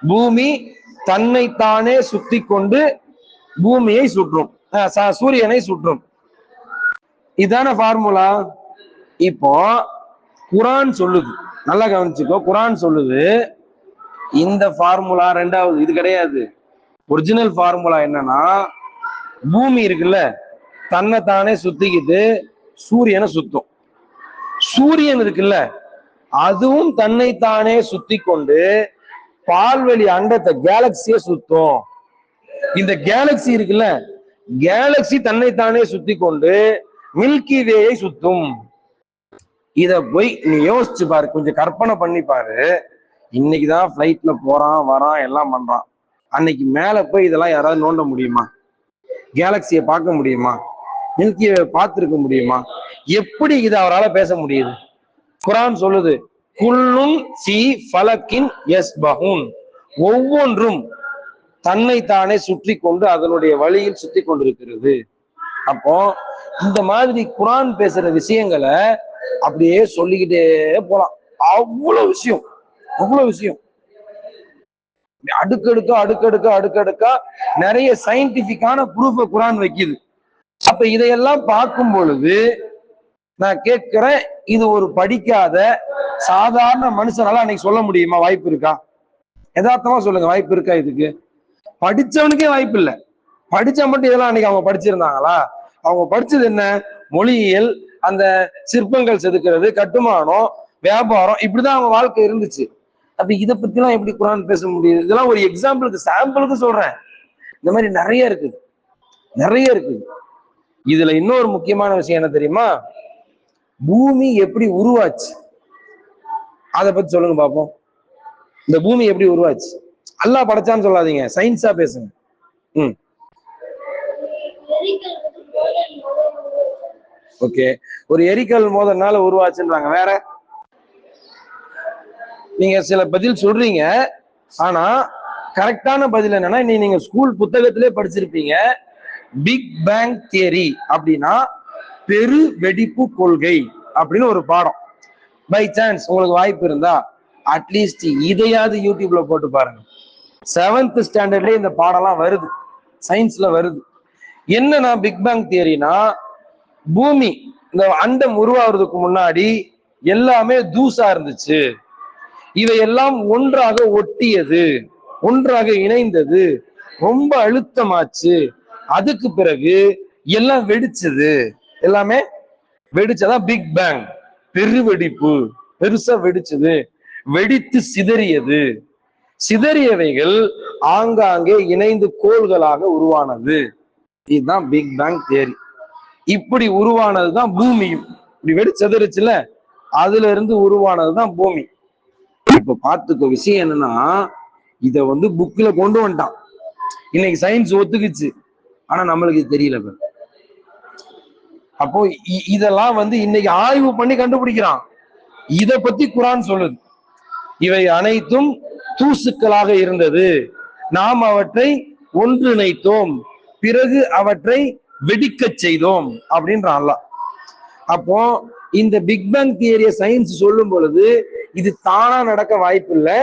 பூமி தன்னைத்தானே சுத்தி கொண்டு பூமியை சுற்றும், சூரியனை சுற்றும். இதான ஃபார்முலா. இப்போ குரான் சொல்லுது, நல்லா கவனிச்சுக்கோ, குரான் சொல்லுது இந்த ஃபார்முலா ரெண்டாவது, இது கிடையாது. ஒரிஜினல் ஃபார்முலா என்னன்னா, பூமி இருக்குல்ல, தன்னைத்தானே சுத்திக்கிட்டு சூரியனை சுத்தும். சூரியன் இருக்குல்ல, அதுவும் தன்னைத்தானே சுத்தி கொண்டு பால்வெளி அண்டத்தை, கேலக்சியை சுத்தும். இந்த கேலக்சி இருக்குல்ல, கேலக்சி தன்னைத்தானே சுத்தி கொண்டு மில்கி வேயை சுத்தும். இத போய் நீ யோசிச்சு பாரு, கொஞ்சம் கற்பனை பண்ணி பாரு. இன்னைக்குதான் பிளைட்ல போறான் வரான் எல்லாம் பண்றான். அன்னைக்கு மேல போய் இதெல்லாம் யாராவது நோண்ட முடியுமா? கேலக்சியை பார்க்க முடியுமா? மில்கியை பார்த்திருக்க முடியுமா? எப்படி இதை அவரால் பேச முடியுது? குரான் சொல்லுது, குல்லும் ஃபீ ஃபலக்கின் யஸ்பஹூன், ஒவ்வொன்றும் தன்னைத்தானே சுற்றி கொண்டு அதனுடைய வழியில் சுத்தி கொண்டிருக்கிறது. அப்போ இந்த மாதிரி குரான் பேசுற விஷயங்களை அப்படியே சொல்லிக்கிட்டே போலாம். அவ்வளவு விஷயம், அவ்வளவு விஷயம், அடுக்கடுக்கா அடுக்கடுக்கா அடுக்கடுக்கா நிறைய சயின்டிபிக்கான ப்ரூஃப குரான் வைக்குது. அப்ப இதையெல்லாம் பார்க்கும் பொழுது நான் கேட்கிறேன், இது ஒரு படிக்காத சாதாரண மனுஷனால அன்னைக்கு சொல்ல முடியுமா? வாய்ப்பு இருக்கா? யதார்த்தமா சொல்லுங்க, வாய்ப்பு இருக்கா? இதுக்கு படிச்சவனுக்கே வாய்ப்பு இல்லை. படிச்சா மட்டும் இதெல்லாம் அன்னைக்கு அவங்க படிச்சிருந்தாங்களா? அவங்க படிச்சது என்ன? மொழியியல், அந்த சிற்பங்கள் செதுக்கிறது, கட்டுமானம், வியாபாரம், இப்படிதான் அவங்க வாழ்க்கை இருந்துச்சு. அப்ப இதை பத்தி எல்லாம் எப்படி குரான் பேச முடியுது? இதெல்லாம் ஒரு எக்ஸாம்பிளுக்கு, சாம்பிளுக்கு சொல்றேன். இந்த மாதிரி நிறைய இருக்குது, நிறைய இருக்குது. இதுல இன்னொரு முக்கியமான விஷயம் என்ன தெரியுமா? பூமி எப்படி உருவாச்சு, அதை பத்தி சொல்லுங்க பாப்போம். இந்த பூமி எப்படி உருவாச்சு? அல்லாஹ் படைச்சான்னு சொல்லாதீங்க, சயின்ஸா பேசுங்க. ஓகே, ஒரு எரிக்கல் மோதனால உருவாச்சுன்றாங்க. வேற நீங்க சில பதில் சொல்றீங்க, ஆனா கரெக்டான பதில் என்னன்னா, நீங்க ஸ்கூல் புத்தகத்திலே படிச்சிருப்பீங்க. பிக் பேங் தியரி அப்படின்னா பெரு வெடிப்பு கொள்கை அப்படின்னு ஒரு பாடம். பை சான்ஸ் உங்களுக்கு வாய்ப்பு இருந்தா அட்லீஸ்ட் இதையாவது யூடியூப்ல போட்டு பாருங்க. 7th ஸ்டாண்டர்ட்லயே இந்த பாடம்லாம் வருது, சயின்ஸ்ல வருது. என்னன்னா பிக் பேங் தியரினா, பூமி இந்த அண்டம் உருவாகிறதுக்கு முன்னாடி எல்லாமே தூசா இருந்துச்சு. இவையெல்லாம் ஒன்றாக ஒட்டியது, ஒன்றாக இணைந்தது, ரொம்ப அழுத்தமாச்சு. அதுக்கு பிறகு எல்லாம் வெடிச்சது, எல்லாமே வெடிச்சதான் பிக் பேங், பெருவெடிப்பு, பெருசா வெடிச்சது, வெடித்து சிதறியது. சிதறியவைகள் ஆங்காங்கே இணைந்து கோள்களாக உருவானது. இதுதான் பிக் பேங் தியரி. இப்படி உருவானதுதான் பூமியும். இப்படி வெடிச்சதுருச்சுல, அதுல இருந்து உருவானதுதான் பூமி. இப்ப பார்த்துக்கோ, விஷயம் என்னன்னா, இத வந்து புக்ல கொண்டு வந்துட்டான். இன்னைக்கு சயின்ஸ் ஒத்துக்குச்சு, ஆனா நம்மளுக்கு இது தெரியல. அப்போ இதெல்லாம் வந்து இன்னைக்கு ஆய்வு பண்ணி கண்டுபிடிக்கிறான். இத பத்தி குரான் சொல்லுது, இவை அனைத்தும் தூசுக்களாக இருந்தது, நாம் அவற்றை ஒன்றிணைத்தோம், பிறகு அவற்றை வெடிக்க செய்தோம் அப்படின்றான் அல்லாஹ். அப்போ இந்த பிக் பேங் தியரிய சயின்ஸ் சொல்லும் பொழுது இது தானா நடக்க வாய்ப்பு இல்லை,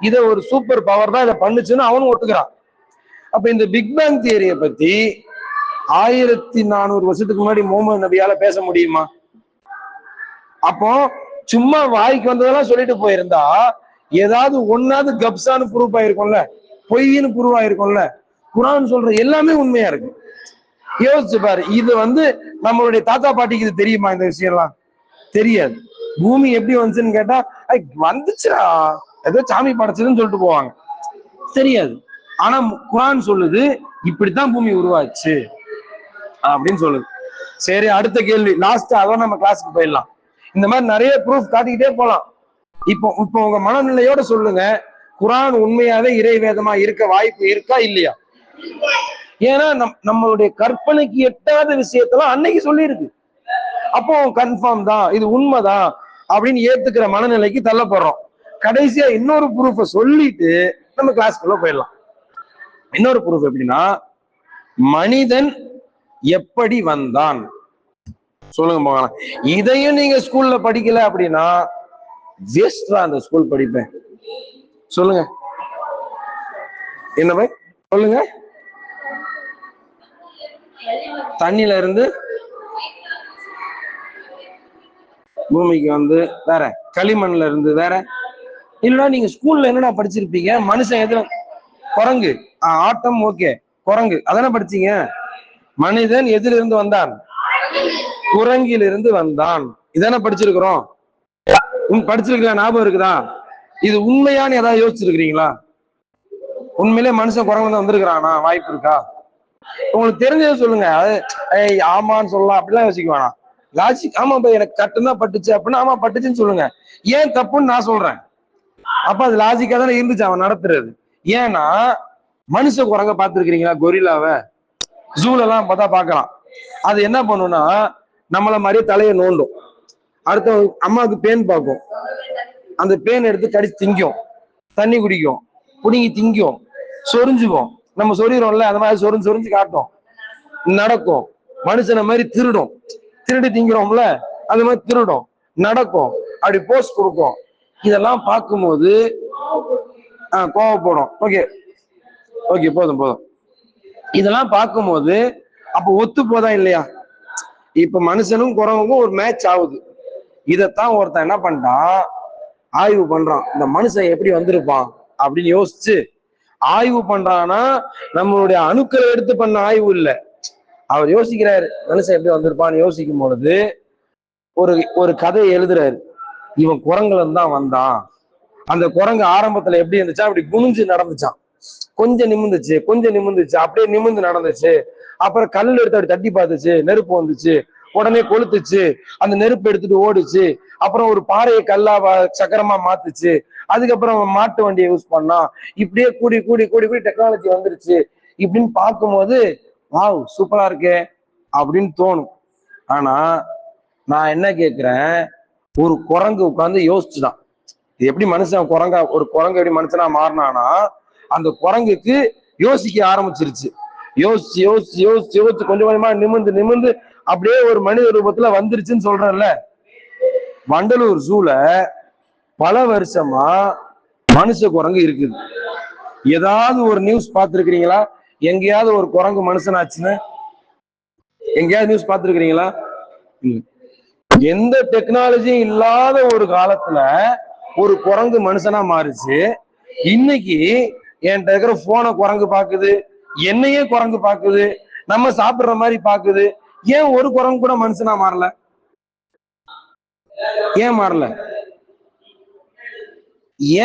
இதை ஒரு சூப்பர் பவர் தான் இதை பண்ணுச்சுன்னு அவனும் ஒத்துக்கிறான். அப்ப இந்த பிக் பேங் தியரியை பத்தி 1400 வருஷத்துக்கு முன்னாடி முகமது நபியால பேச முடியுமா? அப்போ சும்மா வாய்க்கு வந்ததெல்லாம் சொல்லிட்டு போயிருந்தா ஏதாவது ஒன்னாவது கப்சான்னு ப்ரூஃப் ஆயிருக்கும்ல, பொய்ன்னு ப்ரூவ் ஆயிருக்கும்ல. குரான் சொல்ற எல்லாமே உண்மையா இருக்கு. யோசிச்சு பாரு. இது நம்மளுடைய தாத்தா பாட்டிக்கு இது தெரியுமா? இந்த விஷயம்லாம் தெரியாது. பூமி எப்படி வந்துச்சுன்னு கேட்டா வந்துச்சுடா ஏதோ சாமி படைச்சதுன்னு சொல்லிட்டு போவாங்க, தெரியாது. ஆனா குரான் சொல்லுது இப்படித்தான் பூமி உருவாச்சு அப்படின்னு சொல்லுது. சரி, அடுத்த கேள்வி லாஸ்ட், அதான் நம்ம கிளாஸுக்கு போயிடலாம். இந்த மாதிரி நிறைய ப்ரூஃப் காட்டிக்கிட்டே போலாம். இப்போ உங்க மனநிலையோட சொல்லுங்க, குரான் உண்மையாவே இறை வேதமா இருக்க வாய்ப்பு இருக்கா இல்லையா? ஏன்னா நம்மளுடைய கற்பனைக்கு எட்டாத விஷயத்தெல்லாம் அன்னைக்கு சொல்லியிருக்கு. அப்போ கன்ஃபார்ம் தான், இது உண்மைதான் அப்படின்னு ஏத்துக்கிற மனநிலைக்கு தள்ளப்படுறோம். கடைசியா இன்னொரு ப்ரூஃப சொல்லிட்டு நம்ம கிளாஸ்க்குள்ள போயிடலாம். இன்னொரு ப்ரூஃப் எப்படின்னா, மனிதன் எப்படி வந்தான் சொல்லுங்க போகலாம். இதையும் நீங்க ஸ்கூல்ல படிக்கல அப்படின்னா வேஸ்டா அந்த ஸ்கூல் படிப்பேன். சொல்லுங்க என்ன பை சொல்லுங்க. தண்ணில இருந்து பூமிக்கு வேற, களிமண்ல இருந்து வேற. இல்லைன்னா நீங்க ஸ்கூல்ல என்னடா படிச்சிருப்பீங்க? மனுஷன் எதுல? குரங்கு. ஆட்டம், ஓகே, குரங்கு அதானே படிச்சீங்க. மனிதன் எதிலிருந்து வந்தான்? குரங்கிலிருந்து வந்தான். இதானே படிச்சிருக்கிறோம். படிச்சிருக்கீங்களா? ஞாபகம் இருக்குதா? இது உண்மையான்னு ஏதாவது யோசிச்சிருக்கிறீங்களா? உண்மையிலே மனுஷன் குரங்கு வந்திருக்கிறானா? வாய்ப்பு இருக்கா? உங்களுக்கு தெரிஞ்சதை சொல்லுங்க. அது ஆமான்னு சொல்லலாம் அப்படிலாம் யோசிக்க வேணாம். லாஜிக், ஆமா பை எனக்கு கட்டுதான் பட்டுச்சு அப்படின்னா ஆமா பட்டுச்சுன்னு சொல்லுங்க. ஏன் தப்புன்னு நான் சொல்றேன். அப்ப அது லாஜிக்கா தானே இருந்துச்சு அவன் நடத்துறது. ஏன்னா மனுஷ குரங்க பார்த்துருக்கிறீங்களா? கொரில்லாவை ஜூல எல்லாம் பார்த்தா பார்க்கலாம். அது என்ன பண்ணும்னா நம்மள மாதிரியே தலையை நோண்டும். அடுத்த அம்மாவுக்கு பேன் பார்க்கும், அந்த பேன் எடுத்து கடிச்சு திங்கும், தண்ணி குடிக்கும், புடுங்கி திங்கும், சொரிஞ்சுக்கும். நம்ம சொரிகிறோம்ல, அந்த மாதிரி சொரிஞ்சு சொரிஞ்சு காட்டும், நடக்கும். மனுஷனை மாதிரி திருடும், திருடி திங்கிறோம்ல அந்த மாதிரி திருடும், நடக்கும், அப்படி போஸ்ட் கொடுக்கும். இதெல்லாம் பார்க்கும்போது கோவப்படும். ஓகே ஓகே, போதும் போதும். இதெல்லாம் பார்க்கும்போது அப்ப ஒத்து போதா இல்லையா? இப்ப மனுஷனும் குரங்குக்கும் ஒரு மேட்ச் ஆகுது. இதத்தான் ஒருத்தன் என்ன பண்ணிட்டான், ஆய்வு பண்றான். இந்த மனுஷன் எப்படி வந்திருப்பான் அப்படின்னு யோசிச்சு ஆய்வு பண்றான்னா நம்மளுடைய அணுக்களை எடுத்து பண்ண ஆய்வு இல்லை. அவர் யோசிக்கிறாரு மனுஷன் எப்படி வந்திருப்பான்னு. யோசிக்கும் பொழுது ஒரு கதையை எழுதுறாரு. இவன் குரங்குல தான் வந்தான். அந்த குரங்கு ஆரம்பத்துல எப்படி இருந்துச்சா, அப்படி குனிஞ்சு நடந்துச்சான். கொஞ்சம் நிமிந்துச்சு, கொஞ்சம் நிமிந்துச்சு, அப்படியே நிமிந்து நடந்துச்சு. அப்புறம் கல் எடுத்து அப்படி தட்டி பார்த்துச்சு, நெருப்பு வந்துச்சு, உடனே கொளுத்துச்சு, அந்த நெருப்பு எடுத்துட்டு ஓடுச்சு. அப்புறம் ஒரு பாறையை கல்லா சக்கரமா மாத்துச்சு. அதுக்கப்புறம் மாட்டு வண்டியை யூஸ் பண்ணா. இப்படியே கூடி கூடி கூடி கூடி டெக்னாலஜி வந்துருச்சு. இப்படின்னு பார்க்கும்போது வாவ் சூப்பரா இருக்கே அப்படின்னு தோணும். ஆனா நான் என்ன கேட்கிறேன், ஒரு குரங்கு உட்கார்ந்து யோசிச்சுதான் இது எப்படி மனுஷன் குரங்கா, ஒரு குரங்கு எப்படி மனுஷனா மாறினானா அந்த குரங்குக்கு யோசிக்க ஆரம்பிச்சிருச்சு. யோசிச்சு யோசிச்சு யோசிச்சு யோசிச்சு கொஞ்சம் கொஞ்சமா நிமிந்து நிமிந்து அப்படியே ஒரு மனித ரூபத்துல வந்துருச்சுன்னு சொல்றேன்ல. வண்டலூர் ஜூல பல வருஷமா மனுஷ குரங்கு இருக்குது. ஏதாவது ஒரு நியூஸ் பார்த்திருக்கிறீங்களா? எங்கேயாவது ஒரு குரங்கு மனுஷனாச்சுன்னு எங்கேயாவது நியூஸ் பார்த்திருக்கிறீங்களா? எந்த டெக்னாலஜியும் இல்லாத ஒரு காலத்துல ஒரு குரங்கு மனுஷனா மாறுச்சு. இன்னைக்கு என்கிட்ட இருக்கிற போனை குரங்கு பாக்குது, என்னையே குரங்கு பாக்குது, நம்ம சாப்பிடுற மாதிரி பாக்குது. ஏன் ஒரு குரங்கு கூட மனுஷனா மாறல? ஏன் மாறல?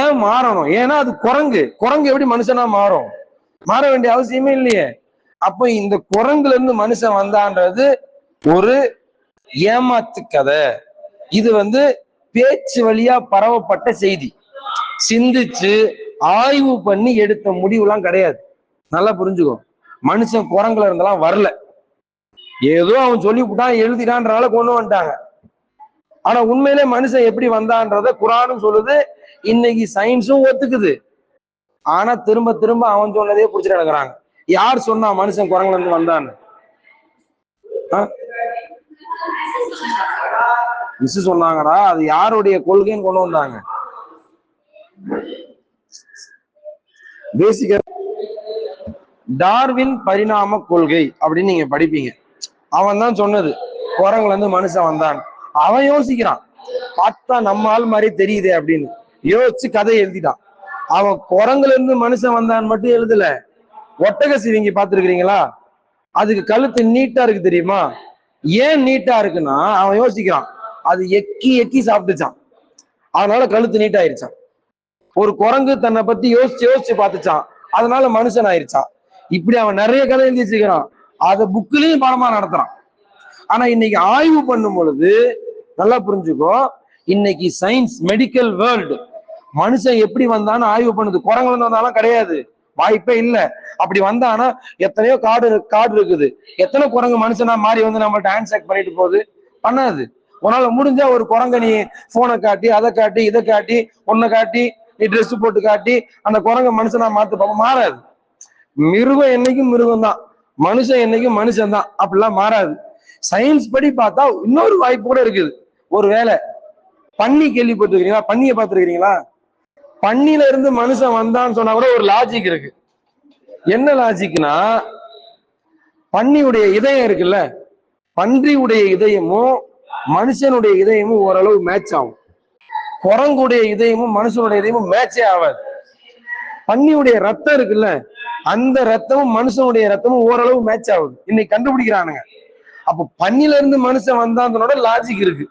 ஏன் மாறணும்? ஏன்னா அது குரங்கு. குரங்கு எப்படி மனுஷனா மாறும்? மாற வேண்டிய அவசியமே இல்லையே. அப்ப இந்த குரங்குல இருந்து மனுஷன் வந்தான்றது ஒரு ஏமாத்து கதை. இது பேச்சு வழியா பரவப்பட்ட செய்தி. சிந்திச்சு ஆய்வு பண்ணி எடுத்த முடிவுலாம் கிடையாது. நல்லா புரிஞ்சுக்கோ. மனுஷன் குரங்குல இருந்தெல்லாம் வரல. ஏதோ அவன் சொல்லி விட்டான், எழுதிடான்றனால கொண்டு வந்துட்டாங்க. ஆனா உண்மையிலே மனுஷன் எப்படி வந்தான்றத குரானும் சொல்லுது, இன்னைக்கு சயின்ஸும் ஒத்துக்குது. ஆனா திரும்ப திரும்ப அவன் சொன்னதே புடிச்சிட்டு நடக்கிறாங்க. யார் சொன்னா மனுஷன் குரங்குல இருந்து வந்தான்னு? மிஸ் சொன்னாங்கடா. அது யாருடைய கொள்கைன்னு கொண்டு வந்தாங்க? பேசிக்கா டார்வின் பரிணாம கொள்கை அப்படின்னு நீங்க படிப்பீங்க. அவன் தான் சொன்னது குரங்குல இருந்து மனுஷன் வந்தான். அவன் யோசிக்கிறான், பார்த்தா நம்ம ஆள் மாதிரி தெரியுது அப்படின்னு யோசிச்சு கதை எழுதிட்டான். அவன் குரங்குல இருந்து மனுஷன் வந்தான் மட்டும் எழுதல. ஒட்டக சிவிங்கி பார்த்துருக்கிறீங்களா? அதுக்கு கழுத்து நீட்டா இருக்கு தெரியுமா? ஏன் நீட்டா இருக்குன்னா அவன் யோசிக்கிறான், அது எக்கி எக்கி சாப்பிட்டுச்சான், அதனால கழுத்து நீட்டா ஆயிருச்சான். ஒரு குரங்கு தன்னை பத்தி யோசிச்சு யோசிச்சு பார்த்துச்சான், அதனால மனுஷன் ஆயிருச்சான். இப்படி அவன் நிறைய கதை எழுதி வச்சுக்கிறான். அதை புக்கிலையும் பாடமா நடத்துறான். ஆனா இன்னைக்கு ஆய்வு பண்ணும் பொழுது நல்லா புரிஞ்சுக்கோ, இன்னைக்கு சயின்ஸ் மெடிக்கல் வேர்ல்டு மனுஷன் எப்படி வந்தான்னு ஆய்வு பண்ணுது. குரங்குல வந்தாலும் கிடையாது, வாய்ப்பே இல்லை. அப்படி வந்தானா எத்தனையோ காடு இருக்குது. எத்தனை குரங்கு மனுஷனா மாறி வந்து நம்மள்ட்ட ஹேண்ட்ஷேக் பண்ணிட்டு போகுது? பண்ணாது. உன்னால முடிஞ்சா ஒரு குரங்க நீ போனை காட்டி, அதை காட்டி, இதை காட்டி, ஒன்ன காட்டி, நீ ட்ரெஸ் போட்டு காட்டி அந்த குரங்க மனுஷனா மாத்து பாப்ப, மாறாது. மிருகம் என்னைக்கும் மிருகம் தான், மனுஷன் என்னைக்கும் மனுஷன் தான், அப்படிலாம் மாறாது. சயின்ஸ் படி பார்த்தா இன்னொரு வாய்ப்பு கூட இருக்குது. ஒரு வேலை பன்னி கேள்விப்பட்டிருக்கீங்களா? பன்னியை பார்த்துருக்கீங்களா? பன்னியில இருந்து மனுஷன் வந்தான்னு சொன்னா கூட ஒரு லாஜிக் இருக்கு. என்ன லாஜிக்னா, பன்னியுடைய இதயம் இருக்குல்ல, பன்றியுடைய இதயமும் மனுஷனுடைய இதயமும் ஓரளவு மேட்ச் ஆகும். குரங்குடைய இதயமும் மனுஷனுடைய இதயமும் மேட்சே ஆகாது. பன்னியுடைய ரத்தம் இருக்குல்ல, அந்த ரத்தமும் மனுஷனுடைய ரத்தமும் ஓரளவு மேட்ச் ஆகுது. இன்னைக்கு கண்டுபிடிக்கிறானுங்க. அப்ப பன்னில இருந்து மனுஷன் வந்தான்னு லாஜிக் இருக்கு.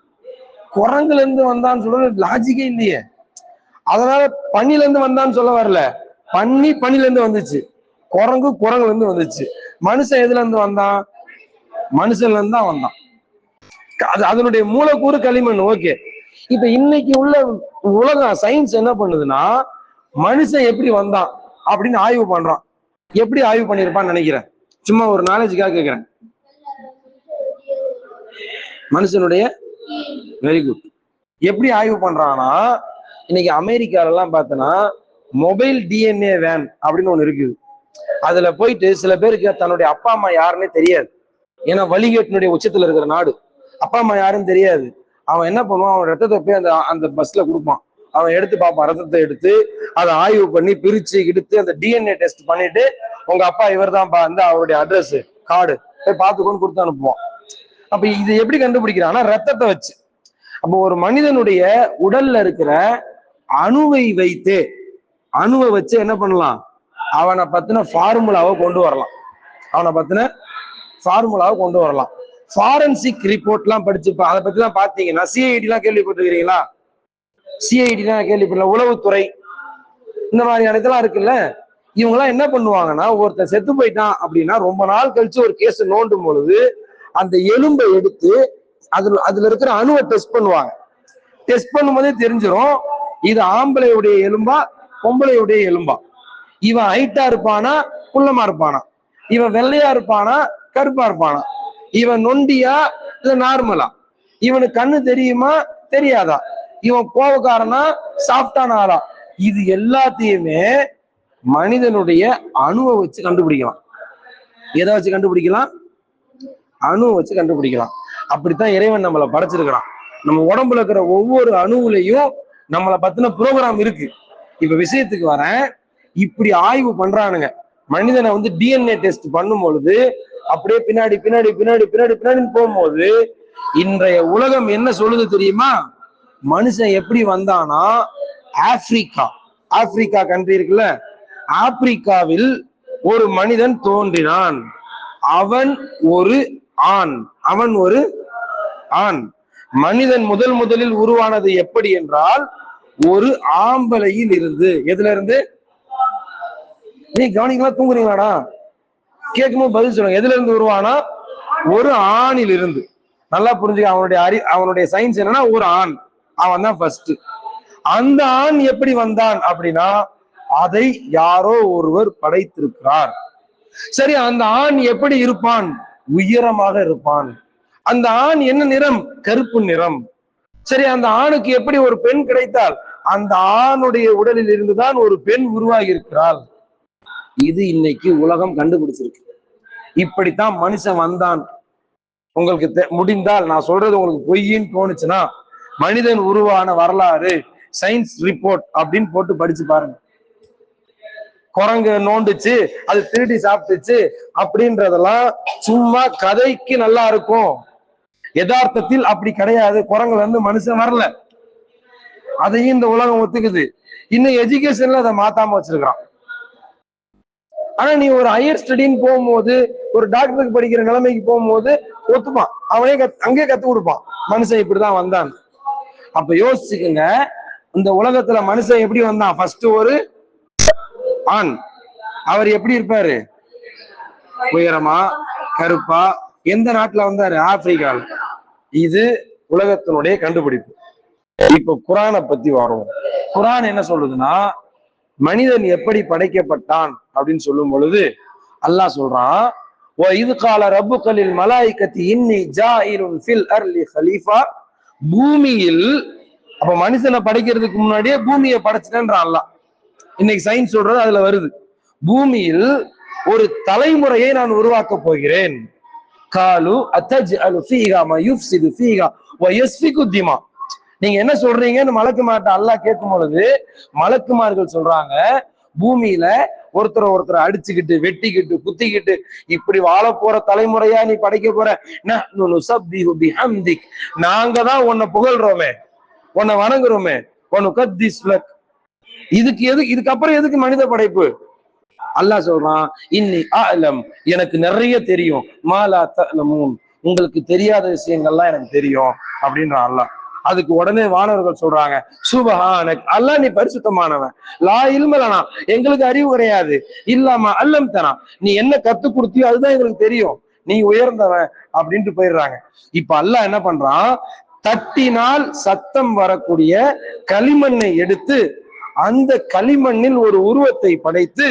குரங்குல இருந்து வந்தான்னு சொல்ற லாஜிக்கே இல்லையே. அதனால பன்னில இருந்து வந்தான்னு சொல்ல வரல, பன்னில இருந்து வந்துச்சு, குரங்குல இருந்து வந்துச்சு. மனுஷன் எதுல இருந்து வந்தான்? மனுஷன்ல இருந்து தான் வந்தான். அது அதனுடைய மூலக்கூறு களிமண். ஓகே, இப்ப இன்னைக்கு உள்ள உலகம் சயின்ஸ் என்ன பண்ணுதுன்னா, மனுஷன் எப்படி வந்தான் அப்படின்னு ஆய்வு பண்றான். எப்படி ஆய்வு பண்ணிருப்பான்னு நினைக்கிறேன்? சும்மா ஒரு நாலேஜுக்காக கேட்கிறேன். மனுஷனுடைய வெரி குட். எப்படி ஆய்வு பண்றான்னா, இன்னைக்கு அமெரிக்கால எல்லாம் பார்த்தோன்னா மொபைல் டிஎன்ஏ வேன் அப்படின்னு ஒண்ணு இருக்குது. அதுல போயிட்டு சில பேருக்கு தன்னுடைய அப்பா அம்மா யாருன்னே தெரியாது. ஏன்னா வழிகேட்டினுடைய உச்சத்துல இருக்கிற நாடு, அப்பா அம்மா யாருன்னு தெரியாது. அவன் என்ன பண்ணுவான், அவன் ரத்தத்தை போய் அந்த அந்த பஸ்ல கொடுப்பான். அவன் எடுத்து பார்ப்பான், ரத்தத்தை எடுத்து அதை ஆய்வு பண்ணி பிரிச்சு எடுத்து அந்த டிஎன்ஏ டெஸ்ட் பண்ணிட்டு, உங்க அப்பா இவர் தான்ப்பா, அந்த அவருடைய அட்ரஸ் கார்டு போய் பார்த்துக்கோன்னு கொடுத்து அனுப்புவான். அப்ப இது எப்படி கண்டுபிடிக்கிறான்னா ரத்தத்தை வச்சு. அப்போ ஒரு மனிதனுடைய உடல்ல இருக்கிற அணுவை வைத்து, அணுவை வச்சு என்ன பண்ணலாம், அவனை பத்தின ஃபார்முலாவை கொண்டு வரலாம். அவனை பத்தின ஃபார்முலாவை கொண்டு வரலாம். ஃபாரன்சிக் ரிப்போர்ட் எல்லாம் படிச்சுப்பா, அதை பத்தி எல்லாம் பாத்தீங்கன்னா, சிஐடி எல்லாம் கேள்விப்பட்டிருக்கிறீங்களா? சிஐடி எல்லாம் கேள்விப்படல, உளவுத்துறை இந்த மாதிரியான இதெல்லாம் இருக்குல்ல. இவங்க எல்லாம் என்ன பண்ணுவாங்கன்னா, ஒருத்தர் செத்து போயிட்டான் அப்படின்னா ரொம்ப நாள் கழிச்சு ஒரு கேஸ் நோண்டும் பொழுது அந்த எலும்பை எடுத்து அதுல இருக்கிற அணுவை டெஸ்ட் பண்ணுவாங்க. டெஸ்ட் பண்ணும்போதே தெரிஞ்சிடும் இது ஆம்பளையுடைய எலும்பா பொம்பளையுடைய எலும்பா, இவன் ஹைட்டா இருப்பானா குள்ளமா இருப்பானா, இவன் வெள்ளையா இருப்பானா கருப்பா இருப்பானா, இவன் நொண்டியா இல்ல நார்மலா, இவனுக்கு கண்ணு தெரியுமா தெரியாதா, இவன் கோபக்காரனா சாஃப்டான ஆளா, இது எல்லாத்தையுமே மனிதனுடைய அணுவை வச்சு கண்டுபிடிக்கலாம். எதை வச்சு கண்டுபிடிக்கலாம்? அணுவை வச்சு கண்டுபிடிக்கலாம். அப்படித்தான் இறைவன் நம்மளை படைச்சிருக்கிறான். நம்ம உடம்புல இருக்கிற ஒவ்வொரு அணுவுலையும் நம்மளை பத்தின ப்ரோக்ராம் இருக்கு. இப்ப விஷயத்துக்கு வரேன். இப்படி ஆய்வு பண்றானுங்க. மனிதனை வந்து டிஎன்ஏ டெஸ்ட் பண்ணும் பொழுது அப்படியே பின்னாடி பின்னாடி பின்னாடி பின்னாடி பின்னாடி போகும்போது இன்றைய உலகம் என்ன சொல்லுது தெரியுமா? மனுஷன் எப்படி வந்தானா, ஆப்பிரிக்கா கண்ட்ரி இருக்குல்ல, ஆப்பிரிக்காவில் ஒரு மனிதன் தோன்றினான். அவன் ஒரு ஆண். மனிதன் முதலில் உருவானது எப்படி என்றால் ஒரு ஆம்பளையில் இருந்து. எதுல இருந்து? நீ கவனிக்கலாம், தூங்குறீங்களாடா? கேட்கும்போது பதில் சொல்லுங்க. எதுல இருந்து உருவானா? ஒரு ஆணில் இருந்து. நல்லா புரிஞ்சுக்க. அவனுடைய சயின்ஸ் என்னன்னா ஒரு ஆண், அவன் தான் ஃபர்ஸ்ட். அந்த ஆண் எப்படி வந்தான் அப்படின்னா, அதை யாரோ ஒருவர் படைத்திருக்கிறார். சரி, அந்த ஆண் எப்படி இருப்பான்? உயரமாக இருப்பான். அந்த ஆண் என்ன நிறம்? கருப்பு நிறம். சரி, அந்த ஆணுக்கு எப்படி ஒரு பெண் கிடைத்தால்? அந்த ஆணுடைய உடலில் இருந்துதான் ஒரு பெண் உருவாகி இருக்கிறாள். இது இன்னைக்கு உலகம் கண்டுபிடிச்சிருக்கு. இப்படித்தான் மனுஷன் வந்தான். உங்களுக்கு முடிந்தால் நான் சொல்றது உங்களுக்கு பொய்ன்னு தோணுச்சுன்னா, மனிதன் உருவான வரலாறு சயின்ஸ் ரிப்போர்ட் அப்படின்னு போட்டு படிச்சு பாருங்க. குரங்கு நோண்டுச்சு, அது திருடி சாப்பிட்டுச்சு அப்படின்றதெல்லாம் சும்மா கதைக்கு நல்லா இருக்கும். யதார்த்தத்தில் அப்படி கிடையாது. குரங்குல இருந்து மனுஷன் வரல, அதையும் இந்த உலகம் ஒத்துக்குது. இன்னும் எஜுகேஷன்ல அதை மாத்தாம வச்சிருக்கான். ஆனா நீ ஒரு ஹையர் ஸ்டடின்னு போகும்போது, ஒரு டாக்டருக்கு படிக்கிற நிலைமைக்கு போகும்போது ஒத்துப்பான். அவனே அங்கே கத்து கொடுப்பான், மனுஷன் இப்படிதான் வந்தான். அப்ப யோசிச்சுக்கங்க, இந்த உலகத்துல மனுஷன் எப்படி வந்தான்? ஃபர்ஸ்ட் ஒரு ஆண். அவர் எப்படி இருப்பாரு? உயரமா, கருப்பா. எந்த நாட்டுல வந்தாரு? ஆப்பிரிக்கால. இது உலகத்தினுடைய கண்டுபிடிப்பு. இப்ப குரானை பத்தி வரும். குரான் என்ன சொல்லுதுன்னா, மனிதன் எப்படி படைக்கப்பட்டான் அப்படின்னு சொல்லும் பொழுது அல்லாஹ் சொல்றான், இது கால ரப்புகளில் மலாய்கத்தி இன்னி ஜாயிலுன் ஃபில் அர்லி ஹலீஃபா. பூமியில், அப்ப மனுஷனை படைக்கிறதுக்கு முன்னாடியே பூமியை படைச்சிட்டேன்றான் அல்லாஹ். இன்னைக்கு சயின்ஸ் சொல்றது அதுல வருது. பூமியில் ஒரு தலைமுறையை நான் உருவாக்க போகிறேன். காலு அத்தஜ்அலு ஃபீஹா மா யுஃப்ஸிது ஃபீஹா வ யஸ்ஃபிகு திமா. நீங்க என்ன சொல்றீங்கன்னு மலக்குமார்ட்ட அல்லாஹ் கேட்கும் பொழுது மலக்குமார்கள் சொல்றாங்க, பூமியில ஒருத்தரை அடிச்சுக்கிட்டு, வெட்டிக்கிட்டு, குத்திக்கிட்டு இப்படி வாழ போற தலைமுறையா நீ படைக்க போற. நஹ்னு நுஸப்பிஹு பிஹம்திக், நாங்க தான் உன்னை புகழ்றோமே, உன்னை வணங்குறோமே. வனுகத்திஸ் லக், இதுக்கப்புறம் எதுக்கு மனித படைப்பு? அல்லாஹ் சொல்றான், இன்னி அஅலம், எனக்கு நிறைய தெரியும், மாலா தஅலமூன், உங்களுக்கு தெரியாத விஷயங்கள்லாம் எனக்கு தெரியும் அப்படின்றான் அல்லாஹ். அதுக்கு உடனே வானவர்கள் சொல்றாங்க, சுபஹானக், அல்லாஹ் நீ பரிசுத்தமானவன், லா இல்ம லனா, எங்களுக்கு அறிவு கிடையாது, இல்லாம அல்லம் தனா, நீ என்ன கத்து கொடுத்தியோ அதுதான் எங்களுக்கு தெரியும், நீ உயர்ந்தவன் அப்படின்ட்டு போயிடுறாங்க. இப்ப அல்லாஹ் என்ன பண்றான், தட்டினால் சத்தம் வரக்கூடிய களிமண்ணை எடுத்து அந்த களிமண்ணில் ஒரு உருவத்தை படைத்து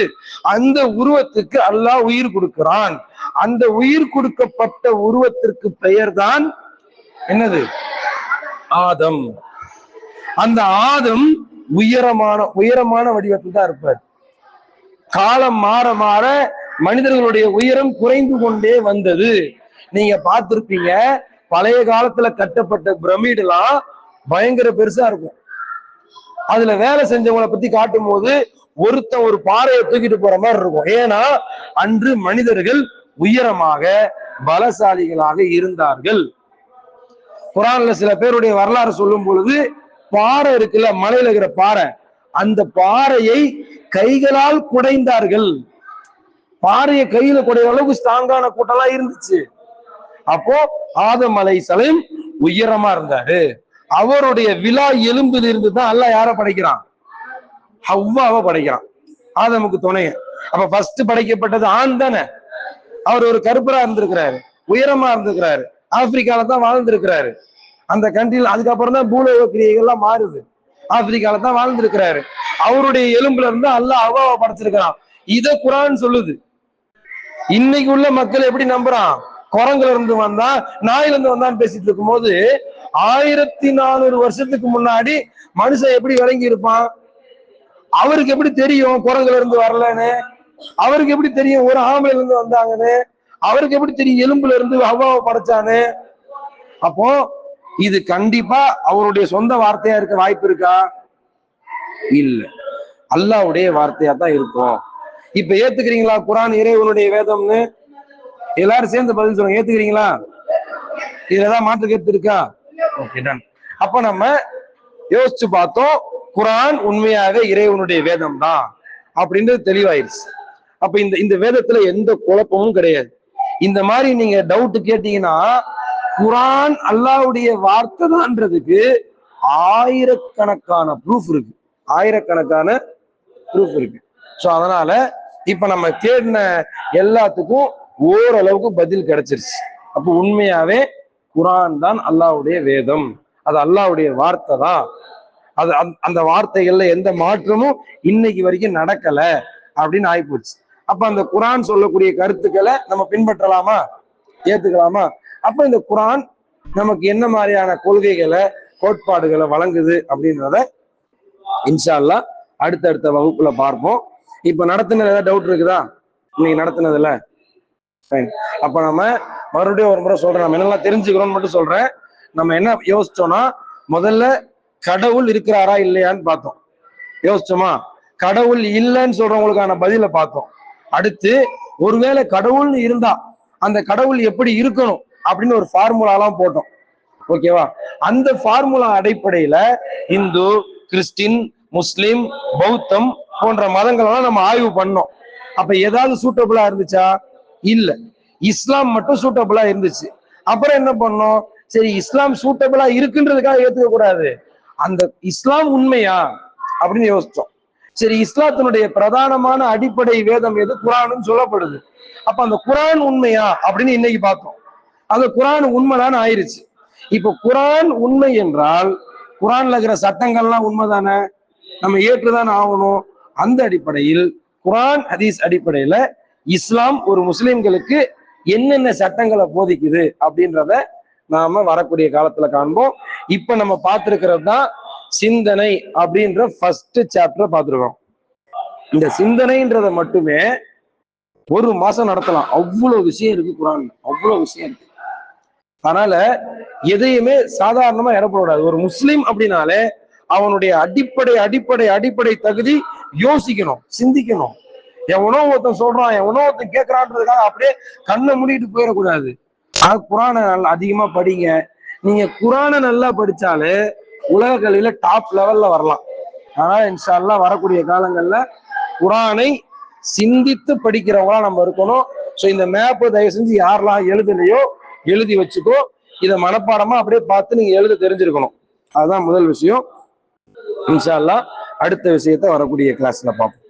அந்த உருவத்துக்கு அல்லாஹ் உயிர் கொடுக்கிறான். அந்த உயிர் கொடுக்கப்பட்ட உருவத்திற்கு பெயர் தான் என்னது? ஆதம். அந்த ஆதம் உயரமான வடிவத்தில் தான் இருப்பார். காலம் மாற மாற மனிதர்களுடைய உயரம் குறைந்து கொண்டே வந்தது. நீங்க பார்த்திருப்பீங்க, பழைய காலத்துல கட்டப்பட்ட பிரமிட் எல்லாம் பயங்கர பெருசா இருக்கும். அதுல வேலை செஞ்சவங்களை பத்தி காட்டும் போது ஒருத்தன் ஒரு பாறையை தூக்கிட்டு போற மாதிரி இருக்கும். ஏன்னா அன்று மனிதர்கள் உயரமாக பலசாலிகளாக இருந்தார்கள். குரான்ல சில பேருடைய வரலாறு சொல்லும் பொழுது, பாறை இருக்குல்ல, மலையில இருக்கிற பாறை, அந்த பாறையை கைகளால் குடைந்தார்கள். பாறையை கையில குடையிற அளவுக்கு ஸ்ட்ராங்கான கூட்டம்லாம் இருந்துச்சு. அப்போ ஆதம் அலைஹிஸ்ஸலாம் உயரமா இருந்தாரு. அவருடைய விலா எலும்பில் இருந்து தான் அல்லாஹ் யாரை படைக்கிறான்? ஹவ்வாவை படைக்கிறான், ஆதமுக்கு துணைய. அப்ப ஃபர்ஸ்ட் படைக்கப்பட்டது ஆண் தானே. அவர் ஒரு கருப்பரா இருந்திருக்கிறாரு, உயரமா இருந்திருக்கிறாரு, ஆப்பிரிக்கால தான் வாழ்ந்திருக்கிறாரு. அந்த கண்ட்ரியில் அதுக்கப்புறம் தான் பூலோக கிரியைகள்லாம் மாறுது. ஆப்பிரிக்கால தான் வாழ்ந்திருக்கிறாரு. அவருடைய எலும்புல இருந்து அல்லாஹ் ஹவ்வாவை படைச்சிருக்கிறான். இத குரான் சொல்லுது. இன்னைக்கு உள்ள மக்கள் எப்படி நம்புறான்? குரங்குல இருந்து வந்தான், நாயில இருந்து வந்தான்னு பேசிட்டு இருக்கும் போது 1400 வருஷத்துக்கு முன்னாடி மனுஷன் எப்படி விளங்கி இருப்பான்? அவருக்கு எப்படி தெரியும் குரங்குல இருந்து வரலன்னு? அவருக்கு எப்படி தெரியும் ஒரு ஆம்பளைல இருந்து வந்தாங்கன்னு? அவருக்கு எப்படி தெரியும் எலும்புல இருந்து ஹவ்வாவை படைச்சான்னு? அப்போ இது கண்டிப்பா அவருடைய சொந்த வார்த்தையா இருக்க வாய்ப்பு இருக்கா? இல்ல, அல்லாஹ்வுடைய வார்த்தையா தான் இருக்கும். இப்ப ஏத்துக்கிறீங்களா குரான் இறைவனுடைய வேதம்னு? எல்லாரும் சேர்ந்து பதில் சொல்லுங்க, ஏத்துக்கிறீங்களா? இதுலதான் மாற்று கருத்து இருக்கா? Okay, done. அப்ப நம்ம யோசிச்சு பார்த்தோம், குரான் உண்மையாக இறைவனுடைய வேதம் தான் அப்படின்றது தெளிவாயிருச்சு. அப்ப இந்த வேதத்துல எந்த குழப்பமும் கிடையாது. இந்த மாதிரி நீங்க டவுட் கேட்டீங்கன்னா, குரான் அல்லாஹ்வுடைய வார்த்தை தான்றதுக்கு ஆயிரக்கணக்கான ப்ரூஃப் இருக்கு, ஆயிரக்கணக்கான ப்ரூஃப் இருக்கு. ஸோ அதனால இப்ப நம்ம தேடின எல்லாத்துக்கும் ஓரளவுக்கு பதில் கிடைச்சிருச்சு. அப்ப உண்மையாவே குரான் தான் அல்லாஹ்வுடைய வேதம், அது அல்லாஹ்வுடைய வார்த்தை தான். அது அந்த வார்த்தைகள்ல எந்த மாற்றமும் இன்னைக்கு வரைக்கும் நடக்கல அப்படின்னு ஆயிப்போச்சு. அப்ப அந்த குரான் சொல்லக்கூடிய கருத்துக்களை நம்ம பின்பற்றலாமா, ஏத்துக்கலாமா? அப்ப இந்த குரான் நமக்கு என்ன மாதிரியான கொள்கைகளை, கோட்பாடுகளை வழங்குது அப்படின்றத இன்ஷா அல்லாஹ் அடுத்தடுத்த வகுப்புல பார்ப்போம். இப்ப நடத்தினது ஏதாவது டவுட் இருக்குதா இன்னைக்கு நடத்தினதுல? அப்ப நம்ம மறுபடியும் ஒரு முறை சொல்றேன், நம்ம என்னெல்லாம் தெரிஞ்சுக்கிறோம்னு மட்டும் சொல்றேன். நம்ம என்ன யோசிச்சோம்னா, முதல்ல கடவுள் இருக்கிறாரா இல்லையான்னு பார்த்தோம். யோசிச்சோமா? கடவுள் இல்லைன்னு சொல்றவங்களுக்கான பதில பார்த்தோம். அடுத்து ஒருவேளை கடவுள்னு இருந்தா அந்த கடவுள் எப்படி இருக்கணும் அப்படின்னு ஒரு ஃபார்முலாலாம் போட்டோம். ஓகேவா? அந்த ஃபார்முலா அடிப்படையில இந்து, கிறிஸ்டின், முஸ்லிம், பௌத்தம் போன்ற மதங்களெல்லாம் நம்ம ஆய்வு பண்ணோம். அப்ப ஏதாவது சூட்டபிளா இருந்துச்சா? இல்ல. இஸ்லாம் மட்டும் சூட்டபிளா இருந்துச்சு. அப்புறம் என்ன பண்ணோம்? சரி, இஸ்லாம் சூட்டபிளா இருக்குன்றதுக்காக ஏத்துக்க கூடாது, அந்த இஸ்லாம் உண்மையா அப்படின்னு யோசிச்சோம். சரி, இஸ்லாத்தினுடைய பிரதானமான அடிப்படை வேதம் எது? குரான்னு சொல்லப்படுது. அப்ப அந்த குரான் உண்மையா அப்படின்னு இன்னைக்கு பார்த்தோம். அது குரான் உண்மைதான் ஆயிருச்சு. இப்ப குரான் உண்மை என்றால் குரான்ல இருக்கிற சட்டங்கள்லாம் உண்மைதானே, நம்ம ஏற்றுதான் ஆகணும். அந்த அடிப்படையில் குரான் ஹதீஸ் அடிப்படையில இஸ்லாம் ஒரு முஸ்லிம்களுக்கு என்னென்ன சட்டங்களை போதிக்குது அப்படின்றத நாம வரக்கூடிய காலத்துல காண்போம். இப்ப நம்ம பார்த்திருக்கிறது தான் சிந்தனை அப்படின்ற ஃபர்ஸ்ட் சாப்டர் பார்த்திருக்கோம். இந்த சிந்தனைன்றத மட்டுமே ஒரு மாசம் நடத்தலாம். அவ்வளவு விஷயம் இருக்கு குரான்ல, அவ்வளவு விஷயம் இருக்கு. அதனால எதையுமே சாதாரணமா இடப்படாது. ஒரு முஸ்லிம் அப்படின்னாலே அவனுடைய அடிப்படை அடிப்படை அடிப்படை தகுதி யோசிக்கணும், சிந்திக்கணும். எவனோ ஒருத்தன் சொல்றான், எவனோ ஒருத்தன் கேட்கறான்றதுக்காக அப்படியே கண்ணை மூடிட்டு போயிடக்கூடாது. குரானை நல்லா அதிகமா படிங்க. நீங்க குரானை நல்லா படிச்சாலே உலக கல்வியில டாப் லெவல்ல வரலாம். அதனால இன்ஷா அல்லாஹ் வரக்கூடிய காலங்கள்ல குரானை சிந்தித்து படிக்கிறவங்களா நம்ம இருக்கணும். ஸோ இந்த மேப்பு தயவு செஞ்சு யாரெல்லாம் எழுதலையோ எழுதி வச்சுக்கோ. இதை மனப்பாடமா அப்படியே பார்த்து நீங்க எழுத தெரிஞ்சிருக்கணும். அதுதான் முதல் விஷயம். இன்ஷா அல்லாஹ் அடுத்த விஷயத்த வரக்கூடிய கிளாஸ்ல பார்ப்போம்.